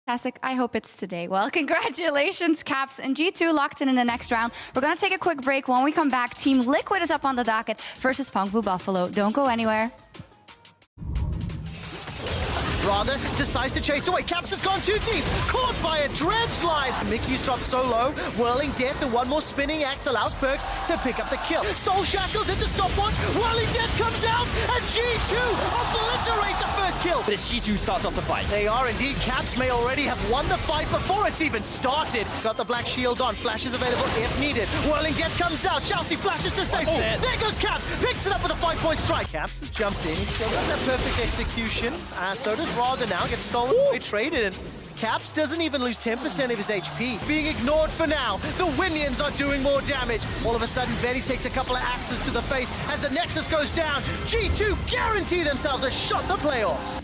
Fantastic. I hope it's today. Well, congratulations, Caps. And G2 locked in the next round. We're going to take a quick break. When we come back, Team Liquid is up on the docket versus Phong Vu Buffalo. Don't go anywhere. Rather decides to chase away. Caps has gone too deep. Caught by a dredge line. Mickey's dropped so low. Whirling Death and one more spinning axe allows Perks to pick up the kill. Soul Shackles into stopwatch. Whirling Death comes out and G2 obliterate the first kill. But it's G2 starts off the fight. They are indeed. Caps may already have won the fight before it's even started. Got the black shield on. Flash is available if needed. Whirling Death comes out. Chelsea flashes to safety. There goes Caps. Picks it up with a 5-point strike. Caps has jumped in. He's still got that perfect execution. So does Rather now. Gets stolen away, traded, and Caps doesn't even lose 10% of his HP. Being ignored for now. The Winions are doing more damage. All of a sudden, Betty takes a couple of axes to the face as the Nexus goes down. G2 guarantee themselves a shot in the playoffs.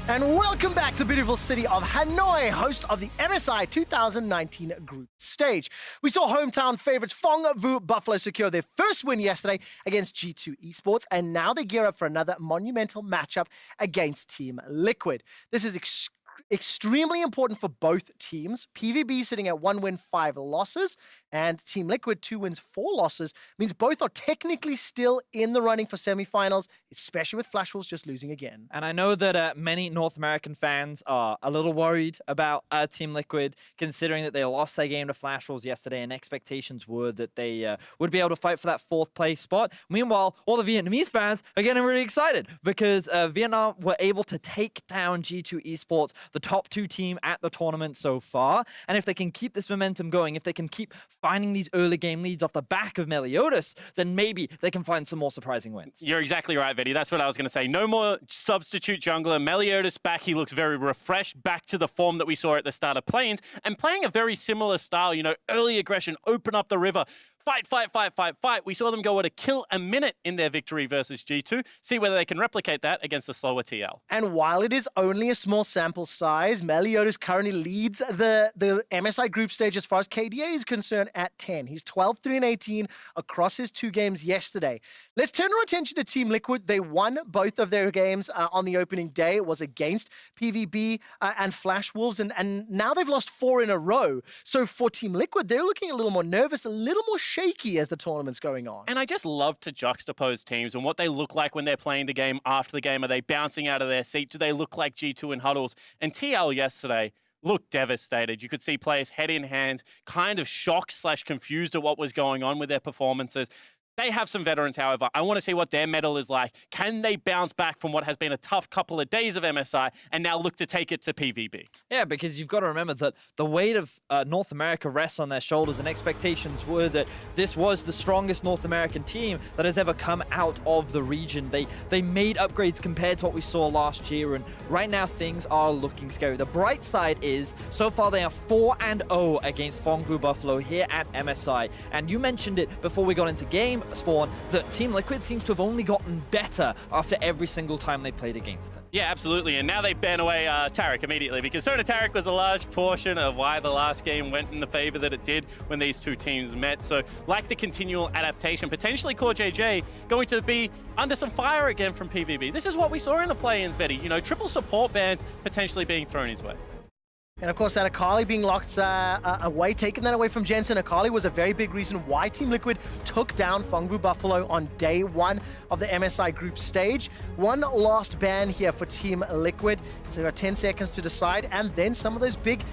And welcome back to the beautiful city of Hanoi, host of the MSI 2019 group stage. We saw hometown favorites Phong Vu Buffalo secure their first win yesterday against G2 Esports, and now they gear up for another monumental matchup against Team Liquid. This is extremely important for both teams. PVB sitting at 1 win, 5 losses, and Team Liquid 2 wins, 4 losses, means both are technically still in the running for semifinals, especially with Flash Wolves just losing again. And I know that many North American fans are a little worried about Team Liquid, considering that they lost their game to Flash Wolves yesterday, and expectations were that they would be able to fight for that 4th place spot. Meanwhile, all the Vietnamese fans are getting really excited because Vietnam were able to take down G2 Esports, the top 2 team at the tournament so far. And if they can keep this momentum going, if they can keep finding these early game leads off the back of Meliodas, then maybe they can find some more surprising wins. You're exactly right, Vinny. That's what I was going to say. No more substitute jungler. Meliodas back. He looks very refreshed, back to the form that we saw at the start of Plains, and playing a very similar style, you know, early aggression, open up the river. Fight, fight, fight, fight, fight. We saw them go at a kill a minute in their victory versus G2. See whether they can replicate that against a slower TL. And while it is only a small sample size, Meliodas currently leads the MSI group stage as far as KDA is concerned at 10. He's 12-3-18 across his 2 games yesterday. Let's turn our attention to Team Liquid. They won both of their games on the opening day. It was against PVB and Flash Wolves, and now they've lost 4 in a row. So for Team Liquid, they're looking a little more nervous, a little more shaky as the tournament's going on. And I just love to juxtapose teams and what they look like when they're playing the game after the game. Are they bouncing out of their seat? Do they look like G2 in huddles? And TL yesterday looked devastated. You could see players head in hands, kind of shocked/confused at what was going on with their performances. They have some veterans, however. I want to see what their medal is like. Can they bounce back from what has been a tough couple of days of MSI and now look to take it to PVB? Yeah, because you've got to remember that the weight of North America rests on their shoulders, and expectations were that this was the strongest North American team that has ever come out of the region. They made upgrades compared to what we saw last year, and right now things are looking scary. The bright side is, so far they are 4-0 against Phong Vu Buffalo here at MSI. And you mentioned it before we got into game, Spawn, that Team Liquid seems to have only gotten better after every single time they played against them. Yeah, absolutely. And now they ban away Tarek immediately, because Sona Tarek was a large portion of why the last game went in the favor that it did when these 2 teams met. So like the continual adaptation, potentially Core JJ going to be under some fire again from PVB. This is what we saw in the play-ins, Betty. You know, triple support bans potentially being thrown his way. And of course, that Akali being locked away, taking that away from Jensen. Akali was a very big reason why Team Liquid took down Phong Vu Buffalo on day 1 of the MSI group stage. One last ban here for Team Liquid. So they've got 10 seconds to decide, and then some of those big,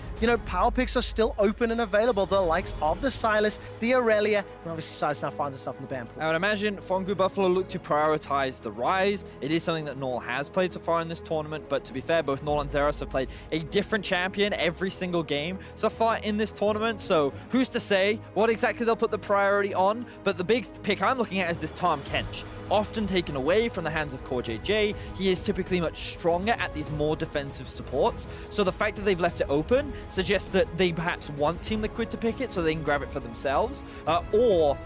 power picks are still open and available. The likes of the Silas, the Aurelia, and obviously Silas now finds himself in the ban pool. I would imagine Phong Vu Buffalo look to prioritize the Rise. It is something that Null has played so far in this tournament, but to be fair, both Null and Zeros have played a different champion every single game so far in this tournament, so who's to say what exactly they'll put the priority on. But the big pick I'm looking at is this Tahm Kench. Often taken away from the hands of Core JJ, he is typically much stronger at these more defensive supports, so the fact that they've left it open suggests that they perhaps want Team Liquid to pick it so they can grab it for themselves, or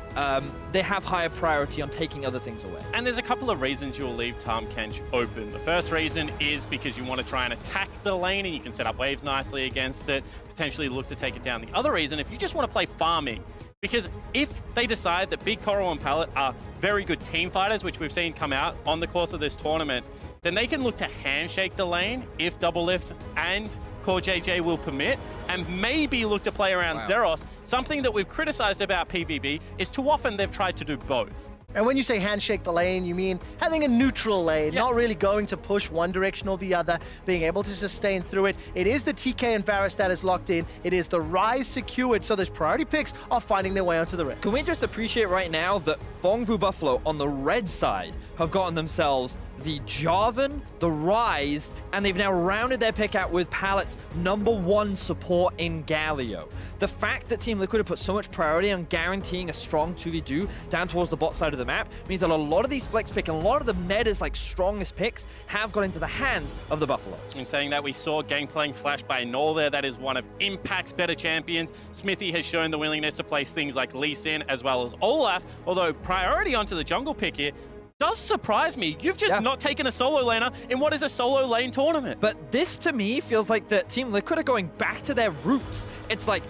they have higher priority on taking other things away. And there's a couple of reasons you'll leave Tahm Kench open. The first reason is because you want to try and attack the lane and you can set up waves nicely against it, potentially look to take it down. The other reason, if you just want to play farming, because if they decide that Big Coral and Pallet are very good team fighters, which we've seen come out on the course of this tournament, then they can look to handshake the lane if Double Lift and Core JJ will permit, and maybe look to play around Zeros. Something that we've criticized about PVB is too often they've tried to do both. And when you say handshake the lane, you mean having a neutral lane, not really going to push one direction or the other, being able to sustain through it. It is the TK and Varus that is locked in. It is the Rise secured, so those priority picks are finding their way onto the red. Can we just appreciate right now that Phong Vu Buffalo on the red side have gotten themselves the Jarvan, the Rise, and they've now rounded their pick out with Pallet's #1 support in Galio. The fact that Team Liquid have put so much priority on guaranteeing a strong 2v2 down towards the bot side of the map means that a lot of these flex pick and a lot of the meta's strongest picks have got into the hands of the Buffalo. In saying that, we saw Gangplank flash by Null there. That is one of Impact's better champions. Smithy has shown the willingness to place things like Lee Sin as well as Olaf, although priority onto the jungle pick here. does surprise me. You've just not taken a solo laner in what is a solo lane tournament. But this, to me, feels like that Team Liquid are going back to their roots. It's like,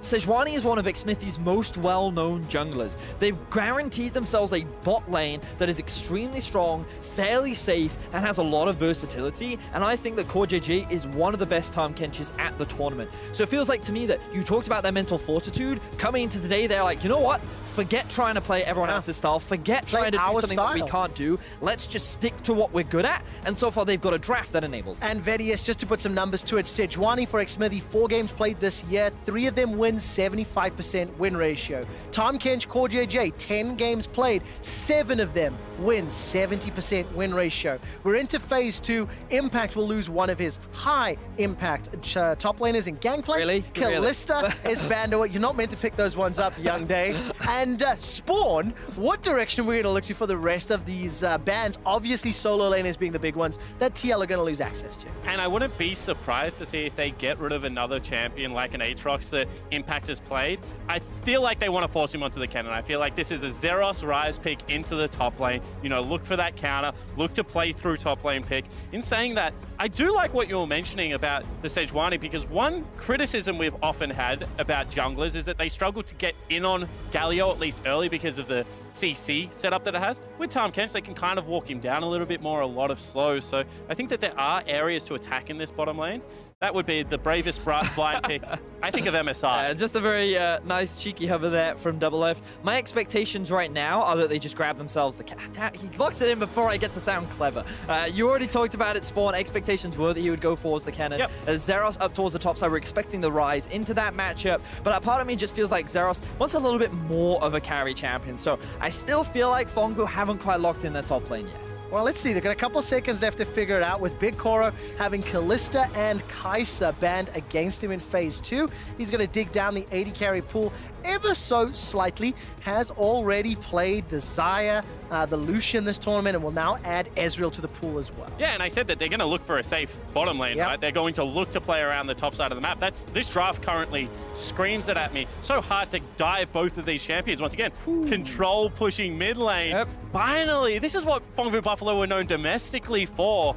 Sejuani is one of Xmithie's most well-known junglers. They've guaranteed themselves a bot lane that is extremely strong, fairly safe, and has a lot of versatility. And I think that CoreJJ is one of the best Tahm Kenches at the tournament. So it feels like to me that you talked about their mental fortitude. Coming into today, they're like, you know what? Forget trying to play everyone else's style. Forget trying to do something that we can't do. Let's just stick to what we're good at. And so far, they've got a draft that enables that. And Vedius, just to put some numbers to it, Sejuani for Xmithie, 4 games played this year, 3 of them wins, 75% win ratio. Tahm Kench, CoreJJ, 10 games played, 7 of them wins, 70% win ratio. We're into phase 2. Impact will lose one of his high impact top laners in Gangplank. Really? Kalista is banned away. You're not meant to pick those ones up, young day. And Spawn, what direction are we going to look to for the rest of these bans? Obviously, solo laners being the big ones that TL are going to lose access to. And I wouldn't be surprised to see if they get rid of another champion like an Aatrox that Impact has played. I feel like they want to force him onto the cannon. I feel like this is a Zeros Rise pick into the top lane. You know, look for that counter, look to play through top lane pick. In saying that, I do like what you were mentioning about the Sejuani, because one criticism we've often had about junglers is that they struggle to get in on Galio, at least early, because of the CC setup that it has. With Tahm Kench, they can kind of walk him down a little bit more, a lot of slows. So I think that there are areas to attack in this bottom lane. That would be the bravest blind pick, I think, of MSI. Just a very nice cheeky hover there from Double F. My expectations right now are that they just grab themselves the cat. He locks it in before I get to sound clever. You already talked about it, Spawn. Expectations were that he would go towards the cannon. Yep. Zeros up towards the top side. We're expecting the rise into that matchup. But a part of me just feels like Zeros wants a little bit more of a carry champion. So I still feel like Phong Vu haven't quite locked in their top lane yet. Well, let's see. They've got a couple seconds left to figure it out, with Big Koro having Kalista and Kai'Sa banned against him in phase 2. He's going to dig down the 80 carry pool ever so slightly. Has already played the Xayah, the Lucian this tournament, and will now add Ezreal to the pool as well. Yeah, and I said that they're going to look for a safe bottom lane, right? They're going to look to play around the top side of the map. This draft currently screams it at me. So hard to dive both of these champions. Once again, control pushing mid lane. Finally, this is what Phong Vu Buffalo were known domestically for.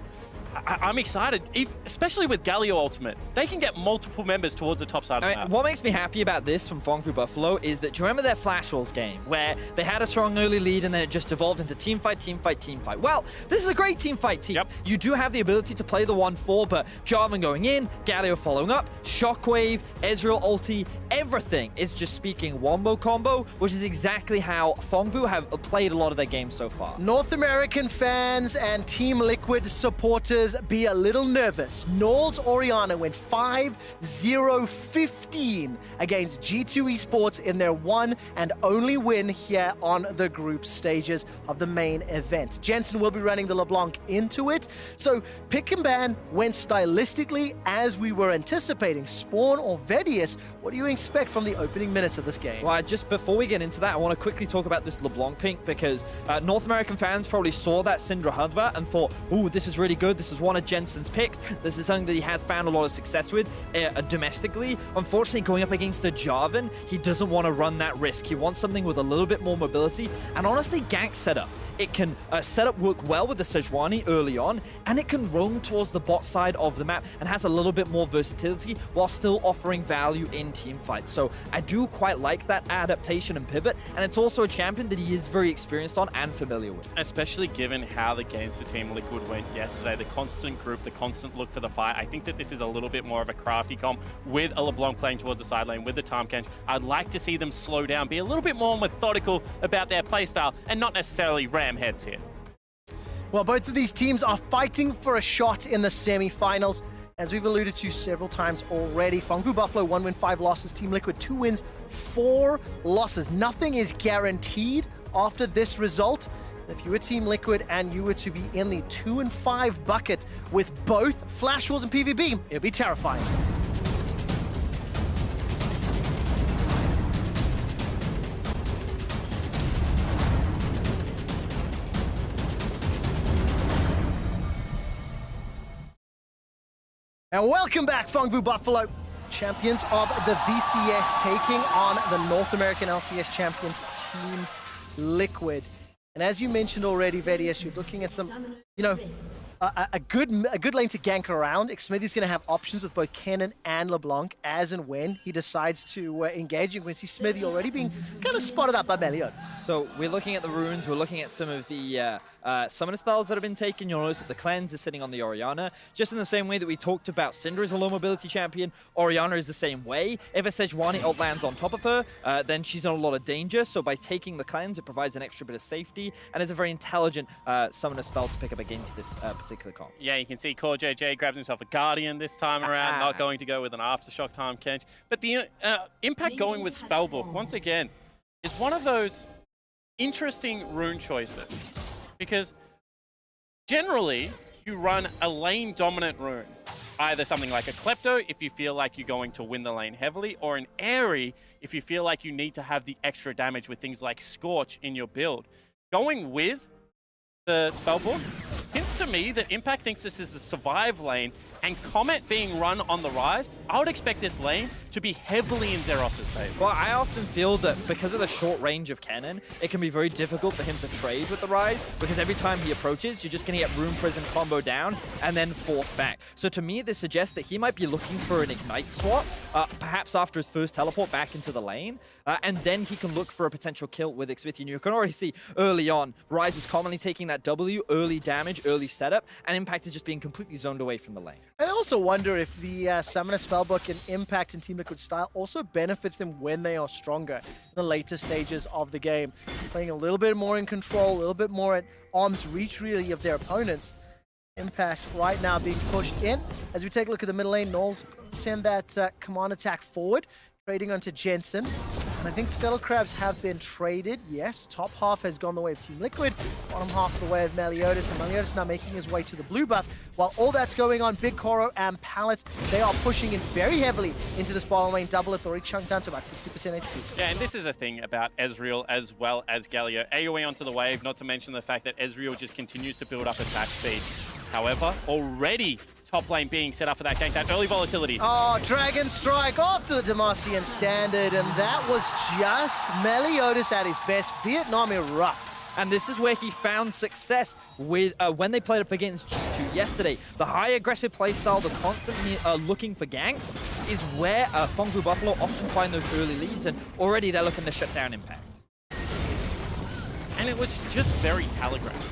I'm excited, especially with Galio Ultimate. They can get multiple members towards the top side of the map. What makes me happy about this from Phong Vu Buffalo is that, do you remember their Flash Wolves game where they had a strong early lead and then it just evolved into team fight, team fight, team fight? Well, this is a great team fight team. You do have the ability to play the 1-4, but Jarvan going in, Galio following up, Shockwave, Ezreal ulti, everything is just speaking wombo combo, which is exactly how Phong Vu have played a lot of their games so far. North American fans and Team Liquid supporters be a little nervous. Nol's Orianna went 5-0-15 against G2 Esports in their one and only win here on the group stages of the main event. Jensen will be running the LeBlanc into it. So pick and ban went stylistically as we were anticipating. Spawn or Vedius, what do you expect from the opening minutes of this game? Well, just before we get into that, I want to quickly talk about this LeBlanc pink, because North American fans probably saw that Syndra hover and thought, ooh, this is really good. This is one of Jensen's picks. This is something that he has found a lot of success with domestically. Unfortunately, going up against a Jarvan, he doesn't want to run that risk. He wants something with a little bit more mobility. And honestly, gank setup. It can setup work well with the Sejuani early on, and it can roam towards the bot side of the map and has a little bit more versatility while still offering value in team fights. So I do quite like that adaptation and pivot, and it's also a champion that he is very experienced on and familiar with. Especially given how the games for Team Liquid went yesterday, the constant group, the constant look for the fight. I think that this is a little bit more of a crafty comp with a LeBlanc playing towards the side lane with the Tahm Kench. I'd like to see them slow down, be a little bit more methodical about their playstyle, and not necessarily ram heads here. Well, both of these teams are fighting for a shot in the semi-finals. As we've alluded to several times already, Phong Vu Buffalo 1 win, 5 losses. Team Liquid 2 wins, 4 losses. Nothing is guaranteed after this result. If you were Team Liquid and you were to be in the 2-5 bucket with both Flash Wolves and PvP, it'd be terrifying. And welcome back, Phong Vu Buffalo, champions of the VCS, taking on the North American LCS champions, Team Liquid. And as you mentioned already, Vedius, you're looking at some, you know, a good lane to gank around. Xmithie's going to have options with both Kennen and LeBlanc as and when he decides to engage. You can see Smithy already being kind of spotted up by Meliodas. So we're looking at the runes, we're looking at some of the summoner spells that have been taken. You'll notice that the cleanse is sitting on the Orianna. Just in the same way that we talked about Syndra is a low mobility champion, Orianna is the same way. If a Sejuani ult lands on top of her, then she's in a lot of danger. So by taking the cleanse, it provides an extra bit of safety and is a very intelligent summoner spell to pick up against this particular comp. Yeah, you can see Core JJ grabs himself a Guardian this time around, not going to go with an Aftershock time Kench. But the impact going with Spellbook, once again, is one of those interesting rune choices. Because generally, you run a lane-dominant rune. Either something like a Klepto if you feel like you're going to win the lane heavily, or an Airy if you feel like you need to have the extra damage with things like Scorch in your build. Going with the Spellbook hints to me that Impact thinks this is the survive lane, and Comet being run on the rise, I would expect this lane to be heavily in Zeros' favor. Well, I often feel that because of the short range of Kennen, it can be very difficult for him to trade with the Rise, because every time he approaches, you're just going to get Rune Prison combo down and then force back. So to me, this suggests that he might be looking for an Ignite swap, perhaps after his first teleport back into the lane, and then he can look for a potential kill with Xmithie. And you can already see early on, Rise is commonly taking that W, early damage, early setup, and Impact is just being completely zoned away from the lane. I also wonder if the Summoner Spellbook and Impact and Team Liquid style also benefits them when they are stronger in the later stages of the game. Playing a little bit more in control, a little bit more at arm's reach really of their opponents. Impact right now being pushed in. As we take a look at the middle lane, Knowles send that command attack forward, trading onto Jensen. And I think Scuttle Crabs have been traded. Yes, top half has gone the way of Team Liquid, bottom half the way of Meliodas, and Meliodas now making his way to the blue buff. While all that's going on, Big Koro and Pallet, they are pushing in very heavily into this bottom lane. Double if already chunked down to about 60% HP. Yeah, and this is a thing about Ezreal as well as Galio. AoE onto the wave, not to mention the fact that Ezreal just continues to build up attack speed. However, already top lane being set up for that gank, that early volatility. Oh, Dragon Strike after the Demacian Standard, and that was just Meliodas at his best. Vietnam erupts. And this is where he found success with when they played up against G2 yesterday. The high aggressive playstyle, the constantly looking for ganks, is where Phong Vu Buffalo often find those early leads, and already they're looking to shut down Impact. And it was just very telegraphed.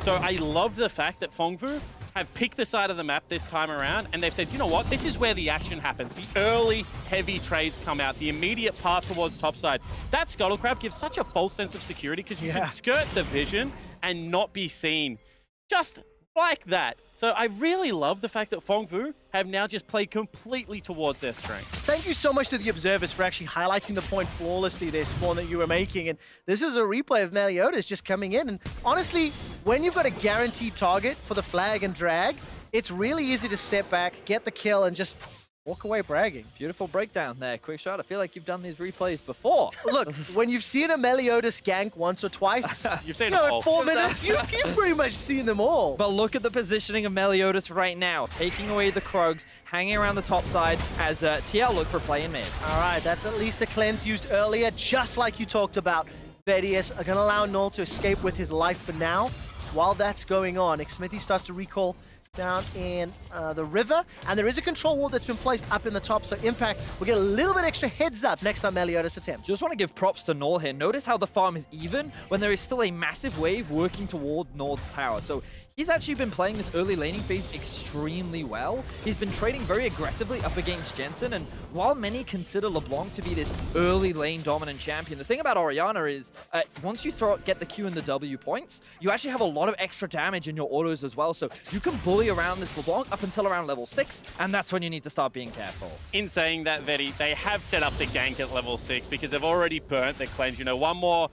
So I love the fact that Phong Vu have picked the side of the map this time around, and they've said, you know what, this is where the action happens. The early heavy trades come out, the immediate path towards topside. That Scuttle Crab gives such a false sense of security because you can skirt the vision and not be seen. Just like that. So I really love the fact that Phong Vu have now just played completely towards their strength. Thank you so much to the observers for actually highlighting the point flawlessly there, Spawn, that you were making. And this is a replay of Meliodas just coming in. And honestly, when you've got a guaranteed target for the flag and drag, it's really easy to step back, get the kill, and just walk away bragging. Beautiful breakdown there, Quick Shot. I feel like you've done these replays before. Look, when you've seen a Meliodas gank once or twice, you've seen in 4 minutes, you've pretty much seen them all. But look at the positioning of Meliodas right now, taking away the Krogs, hanging around the top side as TL look for play in mid. All right, that's at least the cleanse used earlier, just like you talked about. Vedius are going to allow Null to escape with his life for now. While that's going on, Xmithie starts to recall down in the river, and there is a control wall that's been placed up in the top, so Impact will get a little bit extra heads up next time Meliodas attempts. Just want to give props to Null here. Notice how the farm is even when there is still a massive wave working toward Nord's tower. So he's actually been playing this early laning phase extremely well. He's been trading very aggressively up against Jensen, and while many consider LeBlanc to be this early lane dominant champion, the thing about Orianna is once you get the Q and the W points, you actually have a lot of extra damage in your autos as well, so you can bully around this LeBlanc up until around level 6, and that's when you need to start being careful. In saying that, Vedi, they have set up the gank at level 6 because they've already burnt the cleanse. You know, one more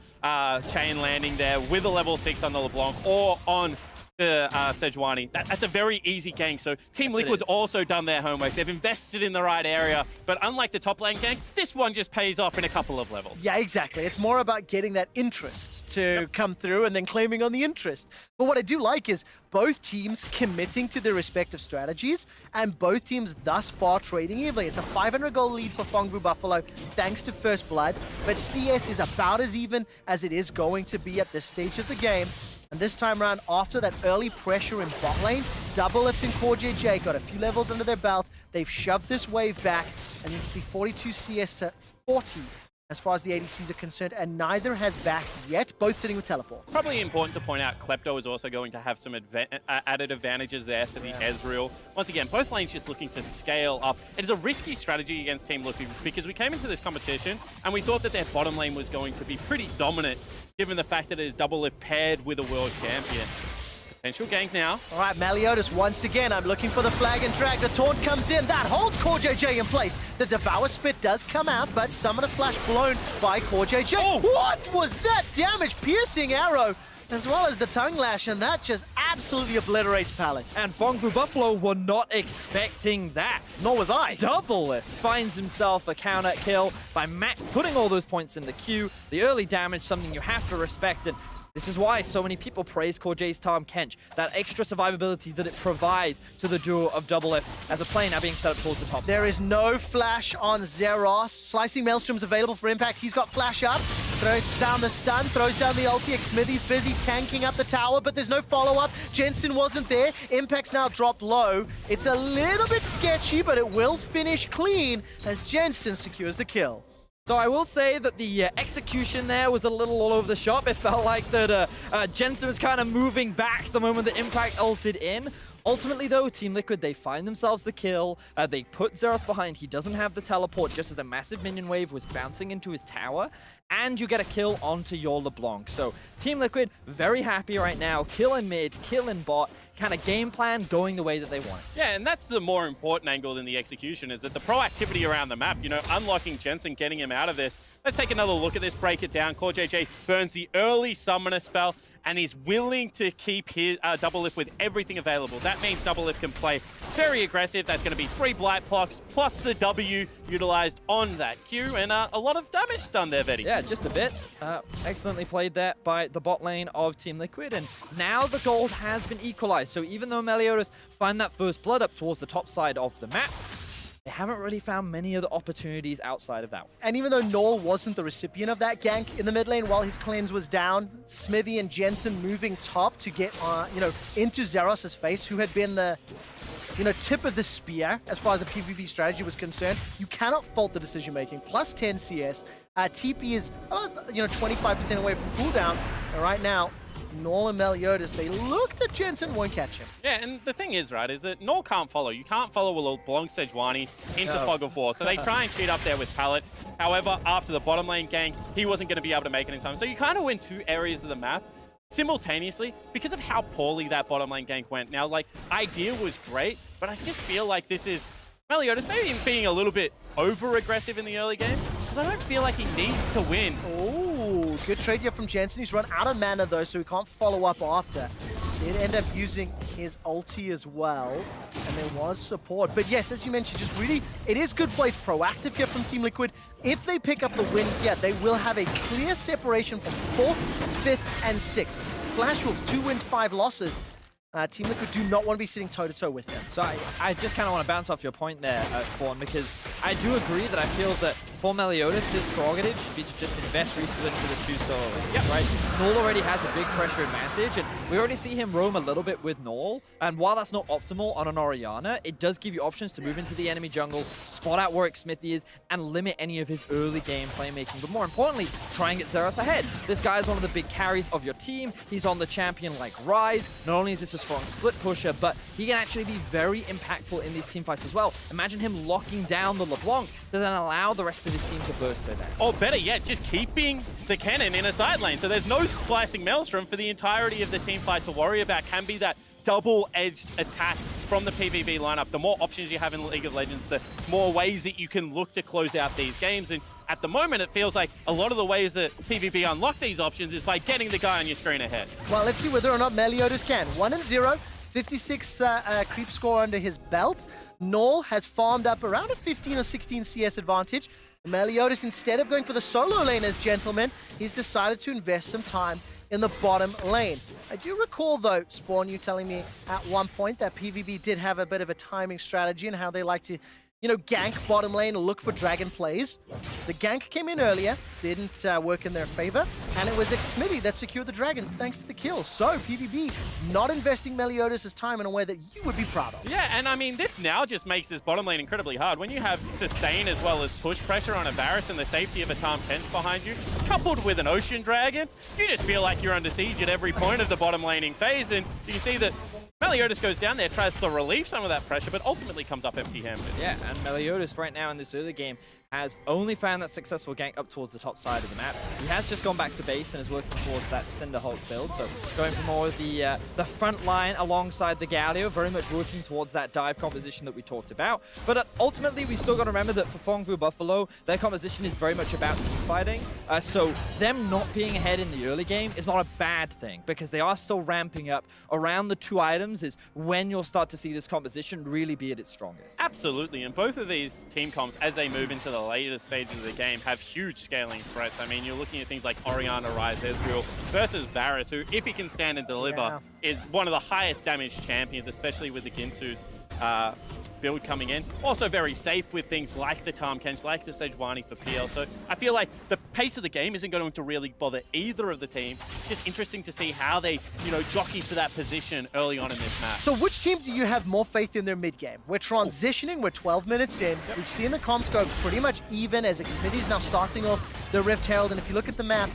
chain landing there with a level 6 on the LeBlanc or on to Sejuani. That's a very easy gank. So Team Liquid's also done their homework. They've invested in the right area. But unlike the top lane gank, this one just pays off in a couple of levels. Yeah, exactly. It's more about getting that interest to come through and then claiming on the interest. But what I do like is both teams committing to their respective strategies and both teams thus far trading evenly. It's a 500 goal lead for Phong Vu Buffalo thanks to First Blood, but CS is about as even as it is going to be at this stage of the game. And this time around, after that early pressure in bot lane, Doublelift and CoreJJ got a few levels under their belt. They've shoved this wave back, and you can see 42 CS to 40 as far as the ADCs are concerned, and neither has backed yet, both sitting with teleports. Probably important to point out, Klepto is also going to have some added advantages there for the Ezreal. Once again, both lanes just looking to scale up. It is a risky strategy against Team Liquid because we came into this competition and we thought that their bottom lane was going to be pretty dominant, given the fact that it is Doublelift paired with a world champion. Potential gank now. All right, Meliodas once again. I'm looking for the flag and drag. The taunt comes in. That holds CoreJJ in place. The Devour Spit does come out, but Summoner Flash blown by CoreJJ. Oh! What was that damage? Piercing arrow, as well as the tongue lash, and that just absolutely obliterates Pallet. And Phong Vu Buffalo were not expecting that. Nor was I. Doublelift finds himself a counter kill by Mac putting all those points in the queue. The early damage, something you have to respect, and this is why so many people praise CoreJ's Tahm Kench, that extra survivability that it provides to the duo of Doublelift as a play now being set up towards the top. There is no flash on Zeros. Slicing Maelstrom's available for impact. He's got flash up, throws down the stun, throws down the ulti. Smithy's busy tanking up the tower, but there's no follow-up. Jensen wasn't there. Impact's now dropped low. It's a little bit sketchy, but it will finish clean as Jensen secures the kill. So I will say that the execution there was a little all over the shop. It felt like that Jensen was kind of moving back the moment the Impact ulted in. Ultimately, though, Team Liquid, they find themselves the kill. They put Zeros behind. He doesn't have the teleport just as a massive minion wave was bouncing into his tower. And you get a kill onto your LeBlanc. So Team Liquid, very happy right now. Kill in mid, kill in bot. Kind of game plan going the way that they want it. Yeah, and that's the more important angle than the execution, is that the proactivity around the map, you know, unlocking Jensen, getting him out of this. Let's take another look at this, break it down. CoreJJ burns the early summoner spell, and he's willing to keep his Doublelift with everything available. That means Doublelift can play very aggressive. That's going to be 3 Blight blocks plus the W utilized on that Q, and a lot of damage done there, Vetty. Yeah, just a bit. Excellently played there by the bot lane of Team Liquid, and now the gold has been equalized. So even though Meliodas find that first blood up towards the top side of the map, they haven't really found many other opportunities outside of that. And even though Noel wasn't the recipient of that gank in the mid lane while his cleanse was down, Smithy and Jensen moving top to get, into Zeros' face, who had been the, tip of the spear as far as the PvP strategy was concerned. You cannot fault the decision making. Plus 10 CS. TP is, 25% away from cooldown. And right now, Noel and Meliodas, they looked at Jensen, won't catch him. Yeah, and the thing is, right, is that Noel can't follow. You can't follow a LeBlanc Sejuani into Fog of War. So they try and cheat up there with Pallet. However, after the bottom lane gank, he wasn't going to be able to make it in time. So you kind of win 2 areas of the map simultaneously because of how poorly that bottom lane gank went. Now, idea was great, but I just feel like this is Meliodas maybe being a little bit over-aggressive in the early game, because I don't feel like he needs to win. Oh, good trade here from Jensen. He's run out of mana, though, so he can't follow up after. Did end up using his ulti as well, and there was support. But yes, as you mentioned, just really, it is good play, proactive here from Team Liquid. If they pick up the win here, they will have a clear separation from 4th, 5th, and 6th. Flash Wolves, 2 wins, 5 losses. Team Liquid do not want to be sitting toe-to-toe with them. So I just kind of want to bounce off your point there, Spawn, because I do agree that I feel that for Meliodas, his prerogative should be to just invest resources into the 2 solo lanes, yep. right? Noel already has a big pressure advantage, and we already see him roam a little bit with Noel, and while that's not optimal on an Orianna, it does give you options to move into the enemy jungle, spot out where Smithy is, and limit any of his early game playmaking. But more importantly, try and get Zeros ahead. This guy is one of the big carries of your team. He's on the champion like Ryze. Not only is this a strong split pusher, but he can actually be very impactful in these team fights as well. Imagine him locking down the LeBlanc to then allow the rest of his team to burst her down. Or better yet, just keeping the cannon in a side lane. So there's no slicing Maelstrom for the entirety of the team fight to worry about. Can be that double-edged attack from the PvP lineup, the more options you have in League of Legends, the more ways that you can look to close out these games. And at the moment, it feels like a lot of the ways that PvP unlock these options is by getting the guy on your screen ahead. Well, let's see whether or not Meliodas can. 1-0, 56 creep score under his belt. Null has farmed up around a 15 or 16 CS advantage. Meliodas, instead of going for the solo lane as gentleman, he's decided to invest some time in the bottom lane. I do recall, though, Spawn, you telling me at one point that PvP did have a bit of a timing strategy and how they like to, you know, gank bottom lane, look for dragon plays. The gank came in earlier, didn't work in their favor, and it was Xmitty that secured the dragon thanks to the kill. So PvP not investing Meliodas' time in a way that you would be proud of. Yeah, and I mean, this now just makes this bottom lane incredibly hard. When you have sustain as well as push pressure on a Varus and the safety of a Tahm Kench behind you, coupled with an Ocean Dragon, you just feel like you're under siege at every point of the bottom laning phase, and you can see that Meliodas goes down there, tries to relieve some of that pressure, but ultimately comes up empty-handed. Yeah, and Meliodas right now in this early game has only found that successful gank up towards the top side of the map. He has just gone back to base and is working towards that Cinderhulk build, so going for more of the front line alongside the Galio, very much working towards that dive composition that we talked about. But ultimately, we still got to remember that for Phong Vu Buffalo, their composition is very much about team fighting, so them not being ahead in the early game is not a bad thing, because they are still ramping up. Around the 2 items is when you'll start to see this composition really be at its strongest. Absolutely, and both of these team comps, as they move into the later stages of the game, have huge scaling threats. I mean, you're looking at things like Orianna, Ryze, Ezreal versus Varus, who, if he can stand and deliver, is one of the highest damage champions, especially with the Ginsu's build coming in. Also very safe with things like the Tahm Kench, like the Sejuani for PL. So I feel like the pace of the game isn't going to really bother either of the team. It's just interesting to see how they, you know, jockey for that position early on in this match. So which team do you have more faith in their mid game? We're transitioning, we're 12 minutes in. Yep. We've seen the comps go pretty much even as Xmitty's now starting off the Rift Herald. And if you look at the map,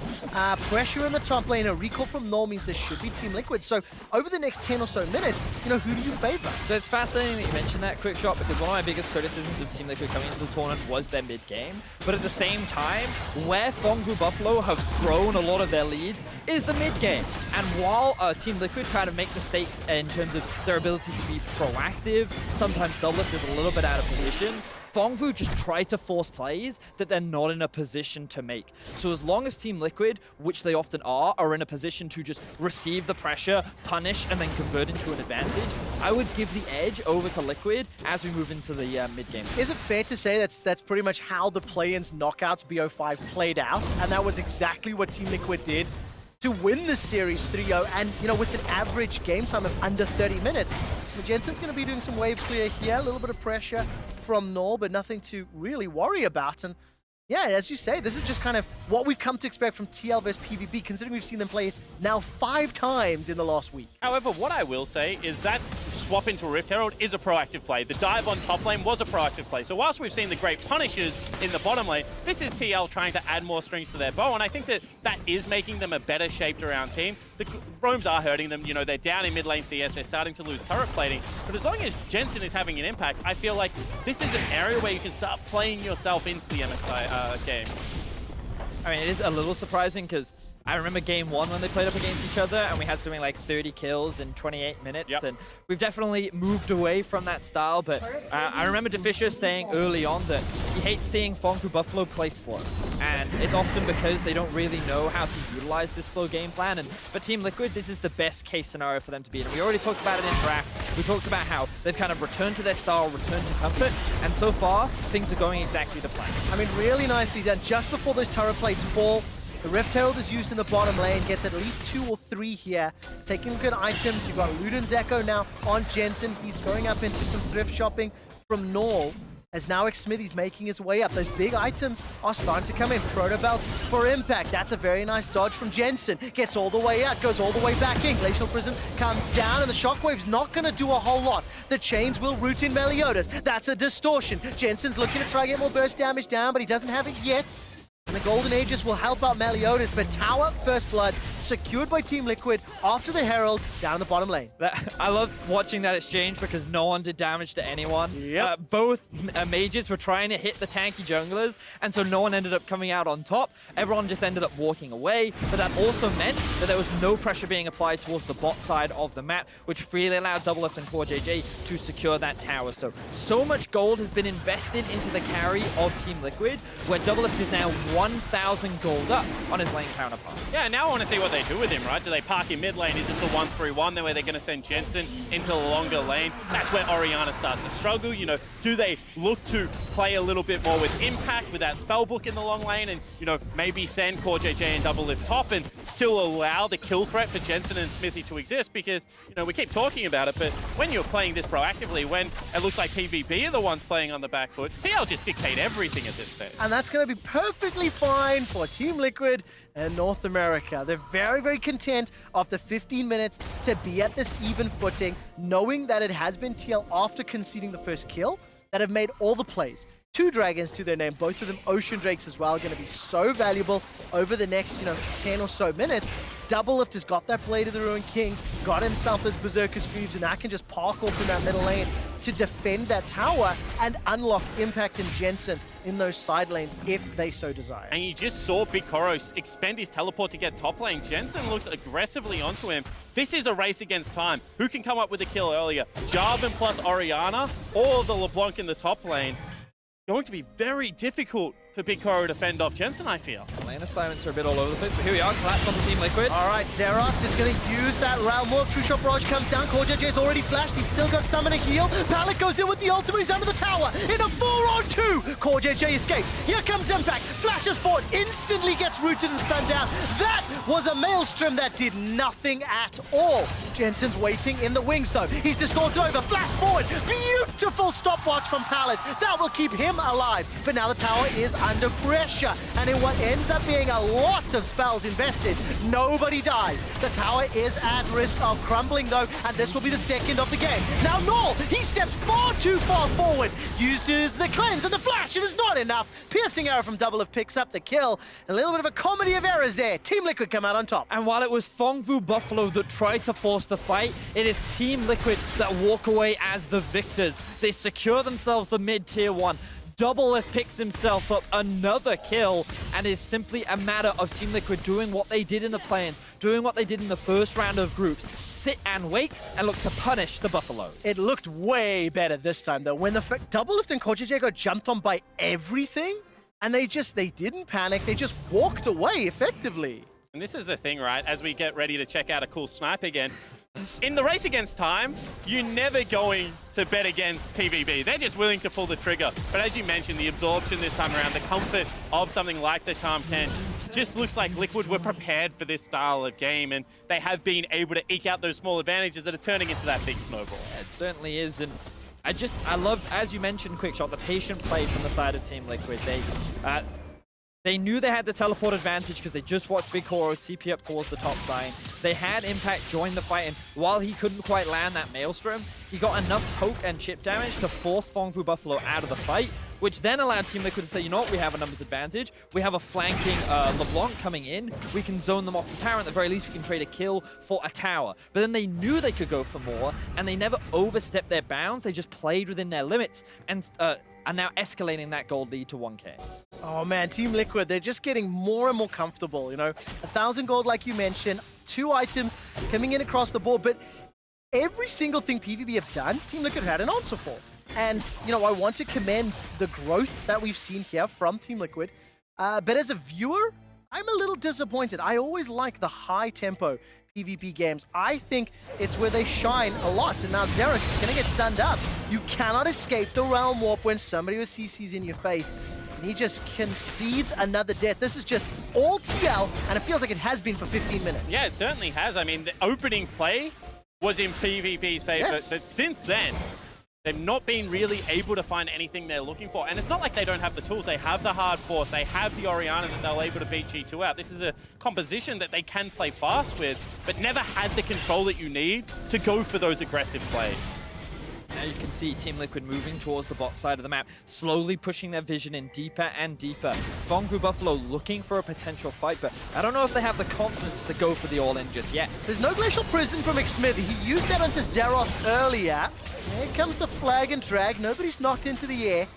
pressure in the top lane, a recall from Null means there should be Team Liquid. So over the next 10 or so minutes, you know, who do you favor? So it's fascinating that you mentioned that, Quick Shot, because one of my biggest criticisms of Team Liquid coming into the tournament was their mid game. But at the same time, where Phong Vu Buffalo have grown a lot of their leads is the mid game. And while Team Liquid kind of make mistakes in terms of their ability to be proactive, sometimes Doublelift is a little bit out of position, Phong Vu just try to force plays that they're not in a position to make. So as long as Team Liquid, which they often are in a position to just receive the pressure, punish, and then convert into an advantage, I would give the edge over to Liquid as we move into the mid-game. Is it fair to say that's pretty much how the play-ins knockouts BO5 played out? And that was exactly what Team Liquid did to win the series 3-0, and, you know, with an average game time of under 30 minutes. So Jensen's going to be doing some wave clear here, a little bit of pressure from Null, but nothing to really worry about. And yeah, as you say, this is just kind of what we've come to expect from TL versus PvP, considering we've seen them play now 5 times in the last week. However, what I will say is that swap into Rift Herald is a proactive play. The dive on top lane was a proactive play. So whilst we've seen the great punishes in the bottom lane, this is TL trying to add more strings to their bow, and I think that that is making them a better shaped around team. The roams are hurting them. You know, they're down in mid lane CS, they're starting to lose turret plating, but as long as Jensen is having an impact, I feel like this is an area where you can start playing yourself into the MSI game. I mean, it is a little surprising because I remember game 1 when they played up against each other and we had something like 30 kills in 28 minutes. Yep. And we've definitely moved away from that style, but I remember DeFisher saying early on that he hates seeing Phong Vu Buffalo play slow. And it's often because they don't really know how to utilize this slow game plan. And for Team Liquid, this is the best case scenario for them to be in. And we already talked about it in draft. We talked about how they've kind of returned to their style, returned to comfort. And so far, things are going exactly to plan. I mean, really nicely done. Just before those turret plates fall, the Rift Herald is used in the bottom lane, gets at least 2 or 3 here. Taking good items, you've got Luden's Echo now on Jensen. He's going up into some thrift shopping from Null. As now Xmitty's making his way up. Those big items are starting to come in. Protobelt for impact. That's a very nice dodge from Jensen. Gets all the way out, goes all the way back in. Glacial Prison comes down, and the Shockwave's not going to do a whole lot. The chains will root in Meliodas. That's a distortion. Jensen's looking to try to get more burst damage down, but he doesn't have it yet. And the Golden Aegis will help out Meliodas, but Tower First Blood secured by Team Liquid after the Herald down the bottom lane. I love watching that exchange because no one did damage to anyone. Yep. Both mages were trying to hit the tanky junglers, and so no one ended up coming out on top. Everyone just ended up walking away, but that also meant that there was no pressure being applied towards the bot side of the map, which freely allowed Doublelift and CoreJJ to secure that tower. So much gold has been invested into the carry of Team Liquid, where Doublelift is now 1,000 gold up on his lane counterpart. Yeah, now I want to see what they do with him, right? Do they park him mid lane? Is this a 1-3-1? Then where they're going to send Jensen into the longer lane? That's where Orianna starts to struggle. You know, do they look to play a little bit more with impact with that spellbook in the long lane and, you know, maybe send CoreJJ and Doublelift top and still allow the kill threat for Jensen and Smithy to exist? Because, you know, we keep talking about it, but when you're playing this proactively, when it looks like PvP are the ones playing on the back foot, TL just dictate everything at this stage. And that's going to be perfectly fine for Team Liquid and North America. They're very, very content after 15 minutes to be at this even footing, knowing that it has been TL after conceding the first kill that have made all the plays. 2 dragons to their name, both of them Ocean Drakes as well, going to be so valuable over the next, 10 or so minutes. Doublelift has got that Blade of the Ruined King, got himself those Berserker Greaves, and now can just park off in that middle lane to defend that tower and unlock Impact and Jensen in those side lanes if they so desire. And you just saw Big Koro expend his teleport to get top lane. Jensen looks aggressively onto him. This is a race against time. Who can come up with a kill earlier? Jarvan plus Orianna or the LeBlanc in the top lane? Going to be very difficult for Big Koro to fend off Jensen, I feel. Lane assignments are a bit all over the place, but here we are, collapse on the Team Liquid. All right, Zeros is going to use that Realm Warp. True Shot Barrage comes down. CoreJJ's already flashed. He's still got Summon a heal. Pallet goes in with the ultimate. He's under the tower in a 4-on-2. CoreJJ escapes. Here comes Impact. Flashes forward. Instantly gets rooted and stunned down. That was a Maelstrom that did nothing at all. Jensen's waiting in the wings, though. He's distorted over. Flash forward. Beautiful stopwatch from Pallet. That will keep him alive. But now the tower is under pressure. And in what ends up being a lot of spells invested, nobody dies. The tower is at risk of crumbling, though, and this will be the second of the game. Now Null, he steps far too far forward, uses the cleanse and the flash. It is not enough. Piercing arrow from Doublelift picks up the kill. A little bit of a comedy of errors there. Team Liquid come out on top. And while it was Phong Vu Buffalo that tried to force the fight, it is Team Liquid that walk away as the victors. They secure themselves the mid-tier 1. Doublelift picks himself up another kill, and is simply a matter of Team Liquid doing what they did in the play-ins, doing what they did in the first round of groups, sit and wait and look to punish the Buffalo. It looked way better this time, though, when the Doublelift and CoreJJ got jumped on by everything, and they didn't panic, they just walked away effectively. And this is the thing, right? As we get ready to check out a cool snipe again, in the race against time, you're never going to bet against PvP. They're just willing to pull the trigger. But as you mentioned, the absorption this time around, the comfort of something like the Charm Ken, just looks like Liquid were prepared for this style of game, and they have been able to eke out those small advantages that are turning into that big snowball. It certainly is, and I loved, as you mentioned, Quickshot, the patient play from the side of Team Liquid. They knew they had the teleport advantage because they just watched Big Koro TP up towards the top side. They had Impact join the fight, and while he couldn't quite land that Maelstrom, he got enough poke and chip damage to force Phong Vu Buffalo out of the fight, which then allowed Team Liquid to say, you know what, we have a numbers advantage. We have a flanking LeBlanc coming in. We can zone them off the tower. At the very least, we can trade a kill for a tower. But then they knew they could go for more, and they never overstepped their bounds. They just played within their limits, and are now escalating that gold lead to 1K. Oh man, Team Liquid, they're just getting more and more comfortable, 1,000 gold like you mentioned, 2 items coming in across the board, but every single thing PvP have done, Team Liquid had an answer for. And, I want to commend the growth that we've seen here from Team Liquid, but as a viewer, I'm a little disappointed. I always like the high tempo PvP games. I think it's where they shine a lot, and now Zeros is going to get stunned up. You cannot escape the Realm Warp when somebody with CC's in your face, and he just concedes another death. This is just all TL, and it feels like it has been for 15 minutes. Yeah, it certainly has. I mean, the opening play was in PvP's favor, Yes. but since then, they've not been really able to find anything they're looking for. And it's not like they don't have the tools. They have the hard force. They have the Orianna that they're able to beat G2 out. This is a composition that they can play fast with, but never had the control that you need to go for those aggressive plays. Now you can see Team Liquid moving towards the bot side of the map, slowly pushing their vision in deeper and deeper. Phong Vu Buffalo looking for a potential fight, but I don't know if they have the confidence to go for the all-in just yet. There's no Glacial Prison from McSmithy. He used that onto Zeros earlier. Here comes the flag and drag. Nobody's knocked into the air.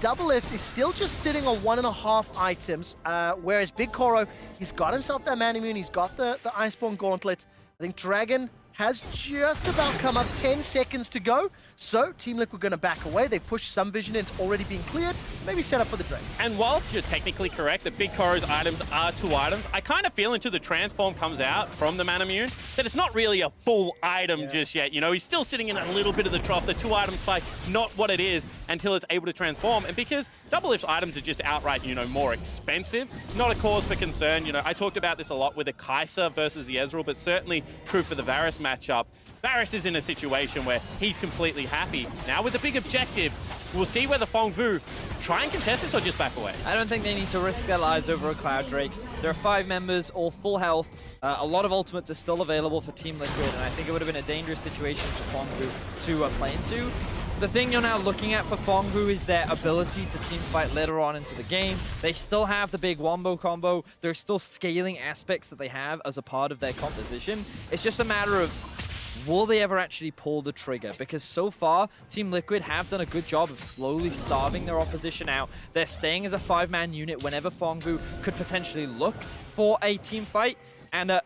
Doublelift is still just sitting on 1.5 items, whereas Big Koro, he's got himself that man immune, he's got the Iceborne Gauntlet. I think Dragon has just about come up, 10 seconds to go. So Team Liquid going to back away. They push some vision in, it's already being cleared. Maybe set up for the Dragon. And whilst you're technically correct that Big Koro's items are 2 items, I kind of feel until the transform comes out from the man immune that it's not really a full item just yet. You know, he's still sitting in a little bit of the trough. The 2 item spike, not what it is until it's able to transform. And because Doublelift's items are just outright, you know, more expensive, not a cause for concern. You know, I talked about this a lot with the Kai'Sa versus the Ezreal, but certainly true for the Varus matchup. Varus is in a situation where he's completely happy. Now with the big objective, we'll see whether Phong Vu try and contest this or just back away. I don't think they need to risk their lives over a Cloud Drake. There are 5 members, all full health. A lot of ultimates are still available for Team Liquid, and I think it would have been a dangerous situation for Phong Vu to play into. The thing you're now looking at for Phong Vu is their ability to teamfight later on into the game. They still have the big wombo combo. There's still scaling aspects that they have as a part of their composition. It's just a matter of, will they ever actually pull the trigger? Because so far, Team Liquid have done a good job of slowly starving their opposition out. They're staying as a 5-man unit whenever Phong Vu could potentially look for a team fight. And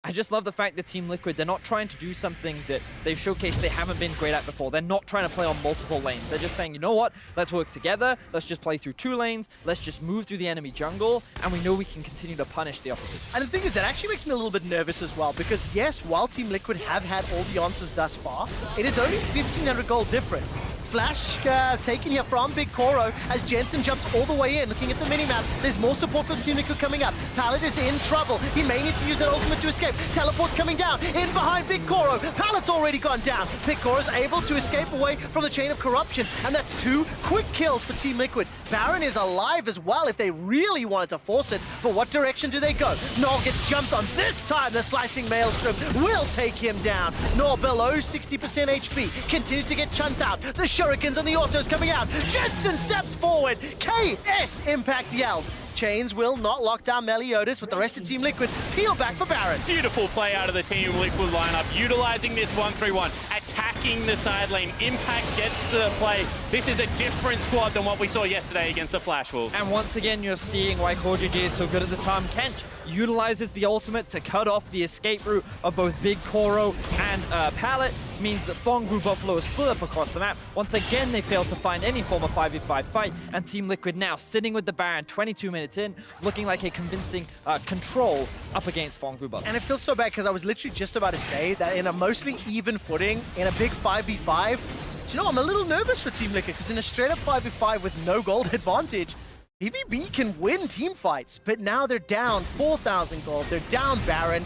I just love the fact that Team Liquid, they're not trying to do something that they've showcased they haven't been great at before. They're not trying to play on multiple lanes. They're just saying, you know what? Let's work together. Let's just play through 2 lanes. Let's just move through the enemy jungle, and we know we can continue to punish the opposition. And the thing is, that actually makes me a little bit nervous as well, because yes, while Team Liquid have had all the answers thus far, it is only 1,500 gold difference. Flash taken here from Big Koro as Jensen jumps all the way in, looking at the minimap. There's more support from Team Liquid coming up. Pallet is in trouble. He may need to use that ultimate to escape. Teleport's coming down, in behind Big Koro. Pallet's already gone down. Big Koro's able to escape away from the chain of corruption, and that's 2 quick kills for Team Liquid. Baron is alive as well if they really wanted to force it, but what direction do they go? Null gets jumped on. This time the slicing Maelstrom will take him down. Null below 60% HP, continues to get chunked out. The Shurikens and the autos coming out. Jensen steps forward. KS impact yells. Chains will not lock down Meliodas, with the rest of Team Liquid peel back for Baron. Beautiful play out of the Team Liquid lineup, utilizing this 1-3-1, attacking the side lane. Impact gets to play. This is a different squad than what we saw yesterday against the Flash Wolves. And once again, you're seeing why CoreJJ is so good at the time. Kench utilizes the ultimate to cut off the escape route of both Big Koro and Pallet. Means that Phong Vu Buffalo is split up across the map. Once again, they failed to find any form of 5v5 fight, and Team Liquid now sitting with the Baron 22 minutes in, looking like a convincing control up against Phong Vu Buffalo. And it feels so bad because I was literally just about to say that in a mostly even footing, in a big 5v5, you know, I'm a little nervous for Team Liquid, because in a straight-up 5v5 with no gold advantage, PvB can win team fights, but now they're down 4,000 gold, they're down Baron.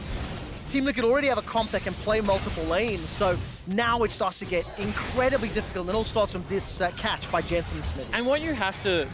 Team Liquid already have a comp that can play multiple lanes, so now it starts to get incredibly difficult, and it all starts from this catch by Jensen and Smith. And what you have to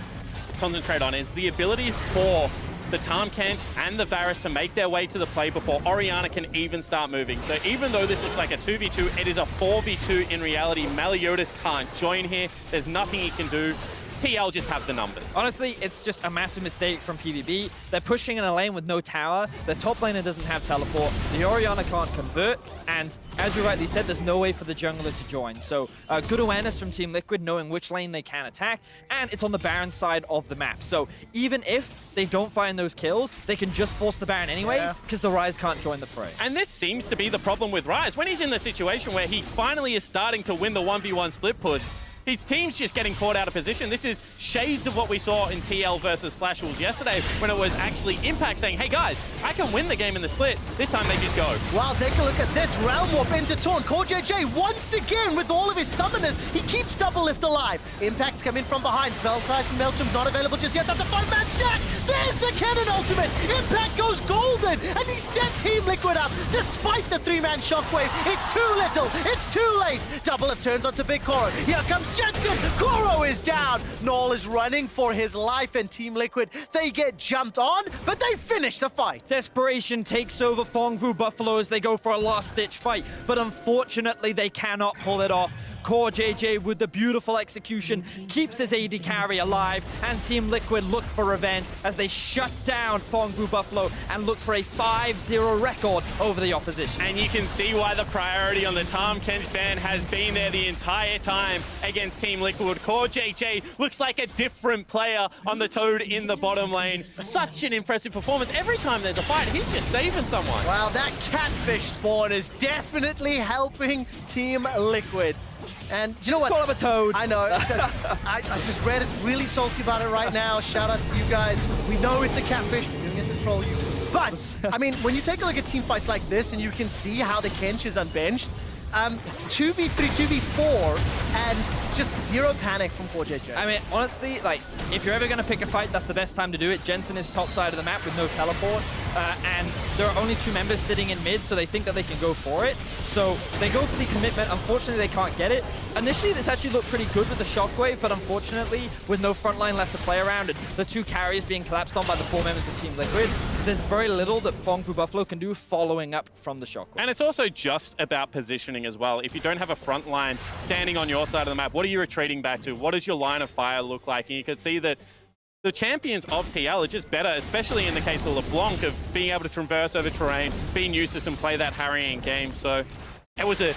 concentrate on is the ability for the Tahm Kench and the Varus to make their way to the play before Orianna can even start moving. So even though this looks like a 2v2, it is a 4v2 in reality. Meliodas can't join here. There's nothing he can do. TL just have the numbers. Honestly, it's just a massive mistake from PvB. They're pushing in a lane with no tower. The top laner doesn't have teleport. The Orianna can't convert. And as you rightly said, there's no way for the jungler to join. So good awareness from Team Liquid, knowing which lane they can attack. And it's on the Baron side of the map. So even if they don't find those kills, they can just force the Baron anyway, because the Ryze can't join the fray. And this seems to be the problem with Ryze. When he's in the situation where he finally is starting to win the 1v1 split push, his team's just getting caught out of position. This is shades of what we saw in TL versus Flash Wolves yesterday, when it was actually Impact saying, hey guys, I can win the game in the split. This time they just go. Well, take a look at this. Realm Warp into Taunt. CoreJJ once again with all of his summoners. He keeps Doublelift alive. Impact's come in from behind. Spell Size and Maelstrom's not available just yet. That's a 5-man stack. There's the cannon ultimate. Impact goes golden, and he set Team Liquid up despite the 3-man shockwave. It's too little. It's too late. Doublelift turns onto Big Koro. Here comes Jensen. Koro is down. Null is running for his life, and Team Liquid, they get jumped on, but they finish the fight. Desperation takes over Phong Vu Buffalo as they go for a last-ditch fight, but unfortunately they cannot pull it off. Core JJ with the beautiful execution keeps his AD carry alive, and Team Liquid look for revenge as they shut down Phong Vu Buffalo and look for a 5-0 record over the opposition. And you can see why the priority on the Tahm Kench ban has been there the entire time against Team Liquid. Core JJ looks like a different player on the Toad in the bottom lane. Such an impressive performance. Every time there's a fight, he's just saving someone. Wow, that catfish spawn is definitely helping Team Liquid. And you know what? Call him a toad. I know. I just read it's really salty about it right now. Shout outs to you guys. We know it's a catfish. We're doing this to troll you. But, I mean, when you take a look at team fights like this and you can see how the Kench is unbenched, 2v3, 2v4, and just zero panic from Core JJ. I mean, honestly, like, if you're ever going to pick a fight, that's the best time to do it. Jensen is top side of the map with no teleport, and there are only 2 members sitting in mid, so they think that they can go for it. So they go for the commitment. Unfortunately, they can't get it. Initially, this actually looked pretty good with the Shockwave, but unfortunately, with no frontline left to play around and the 2 carriers being collapsed on by the 4 members of Team Liquid, there's very little that Phong Vu Buffalo can do following up from the Shockwave. And it's also just about positioning as well. If you don't have a front line standing on your side of the map, what are you retreating back to? What does your line of fire look like? And you can see that the champions of TL are just better, especially in the case of LeBlanc, of being able to traverse over terrain, being useless and play that harrying game. So it was a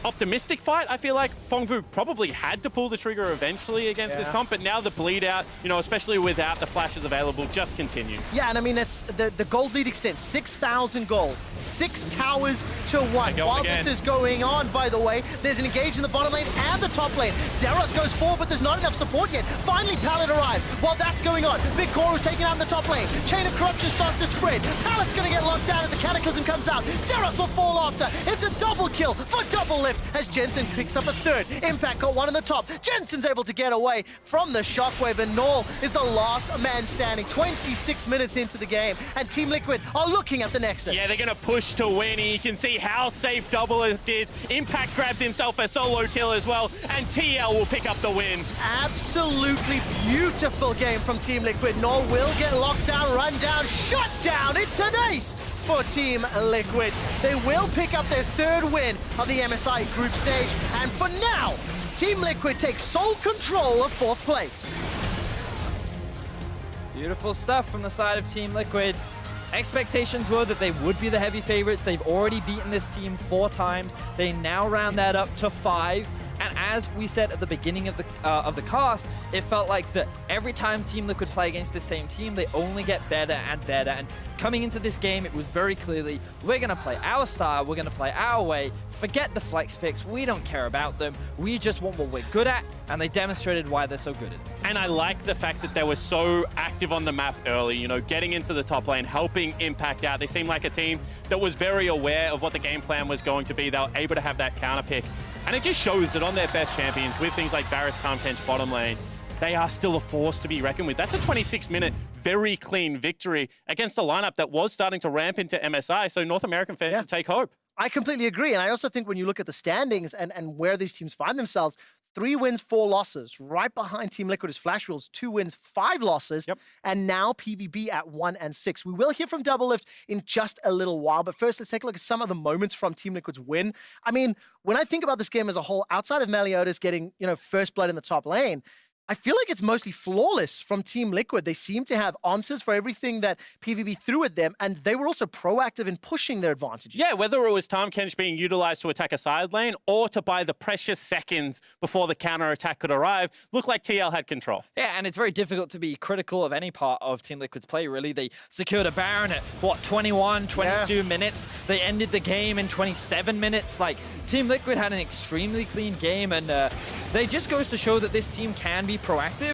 optimistic fight. I feel like Phong Vu probably had to pull the trigger eventually against this comp, but now the bleed out, you know, especially without the flashes available, just continues. Yeah, and I mean, it's the gold lead extends 6,000 gold, 6 towers to 1. While this is going on, by the way, there's an engage in the bottom lane and the top lane. Zeros goes forward, but there's not enough support yet. Finally, Pallet arrives. While that's going on, Big Koru's taking out in the top lane. Chain of Corruption starts to spread. Pallet's going to get locked down as the Cataclysm comes out. Zeros will fall after. It's a double kill for double lift as Jensen picks up a 3rd. Impact got 1 on the top. Jensen's able to get away from the Shockwave, and Null is the last man standing. 26 minutes into the game, and Team Liquid are looking at the Nexus. Yeah, they're going to push to win, and you can see how safe double lift is. Impact grabs himself a solo kill as well, and TL will pick up the win. Absolutely beautiful game from Team Liquid. Null will get locked down, run down, shut down. It's an ace for Team Liquid. They will pick up their 3rd win of the MSI group stage, and for now, Team Liquid takes sole control of 4th place. Beautiful stuff from the side of Team Liquid. Expectations were that they would be the heavy favorites. They've already beaten this team 4 times. They now round that up to 5. And as we said at the beginning of the cast, it felt like that every time Team Liquid play against the same team, they only get better and better. And coming into this game, it was very clearly, we're going to play our style, we're going to play our way, forget the flex picks, we don't care about them, we just want what we're good at, and they demonstrated why they're so good at it. And I like the fact that they were so active on the map early, you know, getting into the top lane, helping Impact out. They seemed like a team that was very aware of what the game plan was going to be. They were able to have that counter pick. And it just shows that on their best champions, with things like Varus, Tahm Kench bottom lane, they are still a force to be reckoned with. That's a 26-minute, very clean victory against a lineup that was starting to ramp into MSI, so North American fans should take hope. I completely agree, and I also think when you look at the standings and where these teams find themselves, 3 wins, 4 losses. Right behind Team Liquid is Flash Rules, 2 wins, 5 losses, and now PVB at 1 and 6. We will hear from Double Lift in just a little while, but first let's take a look at some of the moments from Team Liquid's win. I mean, when I think about this game as a whole, outside of Meliodas getting, you know, first blood in the top lane, I feel like it's mostly flawless from Team Liquid. They seem to have answers for everything that PvP threw at them, and they were also proactive in pushing their advantages. Yeah, whether it was Tahm Kench being utilized to attack a side lane or to buy the precious seconds before the counter attack could arrive, looked like TL had control. Yeah, and it's very difficult to be critical of any part of Team Liquid's play, really. They secured a Baron at, what, 21, 22 minutes. They ended the game in 27 minutes. Like, Team Liquid had an extremely clean game, and they just goes to show that this team can be proactive.